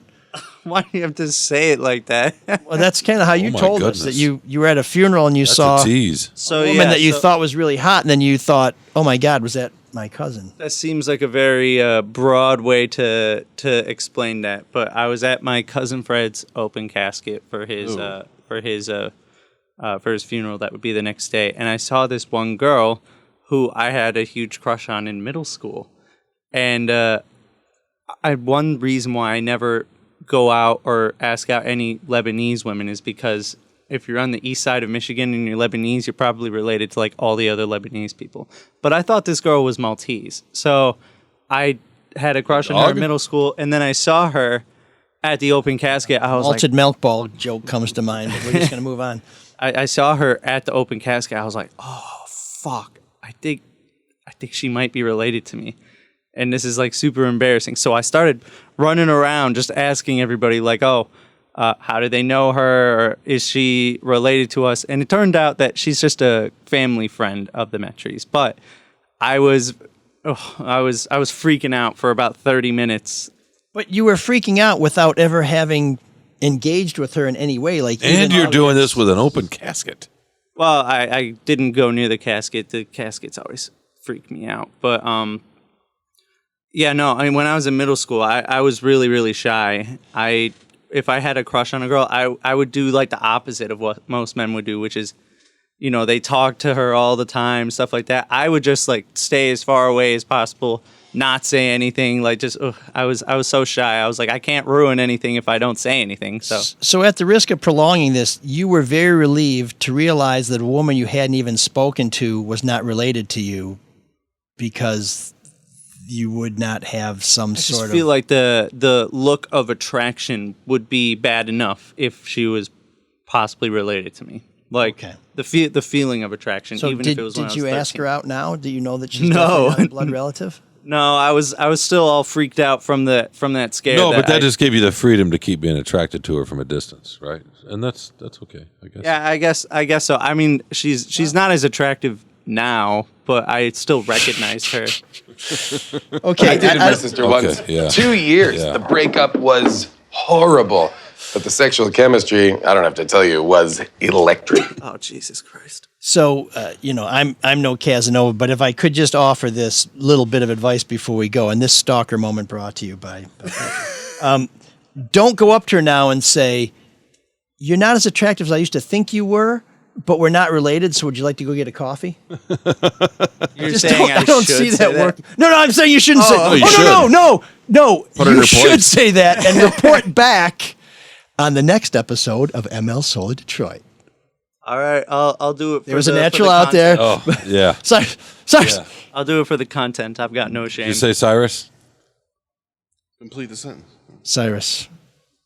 Why do you have to say it like that? Well, that's kind of how you told us that you were at a funeral and you saw a tease. A woman that you thought was really hot, and then you thought, oh my God, was that my cousin? That seems like a very broad way to explain that. But I was at my cousin Fred's open casket for his funeral. That would be the next day, and I saw this one girl who I had a huge crush on in middle school, and one reason why I never go out or ask out any Lebanese women is because if you're on the east side of Michigan and you're Lebanese, you're probably related to like all the other Lebanese people. But I thought this girl was Maltese. So I had a crush on her in middle school, and then I saw her at the open casket. I was Malted like, milk ball joke comes to mind, but we're just going to move on. I saw her at the open casket. I was like, oh, fuck. I think she might be related to me. And this is like super embarrassing. So I started running around just asking everybody like, how do they know her? Or is she related to us? And it turned out that she's just a family friend of the Metries. But I was freaking out for about 30 minutes. But you were freaking out without ever having engaged with her in any way. And you're doing this with an open casket. Well, I didn't go near the casket. The caskets always freak me out. But yeah, no. I mean, when I was in middle school, I was really, really shy. If I had a crush on a girl, I would do like the opposite of what most men would do, which is, they talk to her all the time, stuff like that. I would just like stay as far away as possible, not say anything. Like I was so shy. I was like, I can't ruin anything if I don't say anything. So at the risk of prolonging this, you were very relieved to realize that a woman you hadn't even spoken to was not related to you because you would not have some sort of... I feel like the look of attraction would be bad enough if she was possibly related to me. Like the feeling of attraction. So even if it was when I was 13. Ask her out now? Do you know that she's definitely not a blood relative? No, I was still all freaked out from that scare. No, but that just gave you the freedom to keep being attracted to her from a distance, right? And that's okay, I guess. Yeah, I guess so. I mean, she's not as attractive now, but I still recognize her. Okay, I dated my sister once. Yeah. 2 years. Yeah. The breakup was horrible, but the sexual chemistry, I don't have to tell you, was electric. Oh, Jesus Christ. So, I'm no Casanova, but if I could just offer this little bit of advice before we go, and this stalker moment brought to you by don't go up to her now and say, you're not as attractive as I used to think you were, but we're not related, so would you like to go get a coffee? You're saying I don't see that working. No, I'm saying you shouldn't say that. No. You should say that and report back on the next episode of ML Solar Detroit. All right, I'll do it. There was a natural out there. Oh, yeah. Cyrus. Yeah. I'll do it for the content. I've got no shame. Did you say Cyrus? Complete the sentence. Cyrus.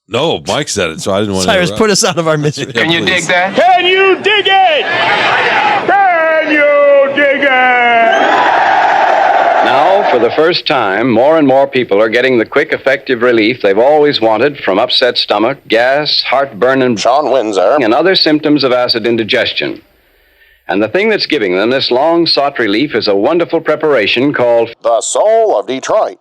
No, Mike said it, so I didn't want to. Cyrus, put us out of our misery. Can you dig that? Can you dig it? Can you dig it? Now, for the first time, more and more people are getting the quick, effective relief they've always wanted from upset stomach, gas, heartburn, and Shawn Windsor. and other symptoms of acid indigestion. And the thing that's giving them this long-sought relief is a wonderful preparation called The Soul of Detroit.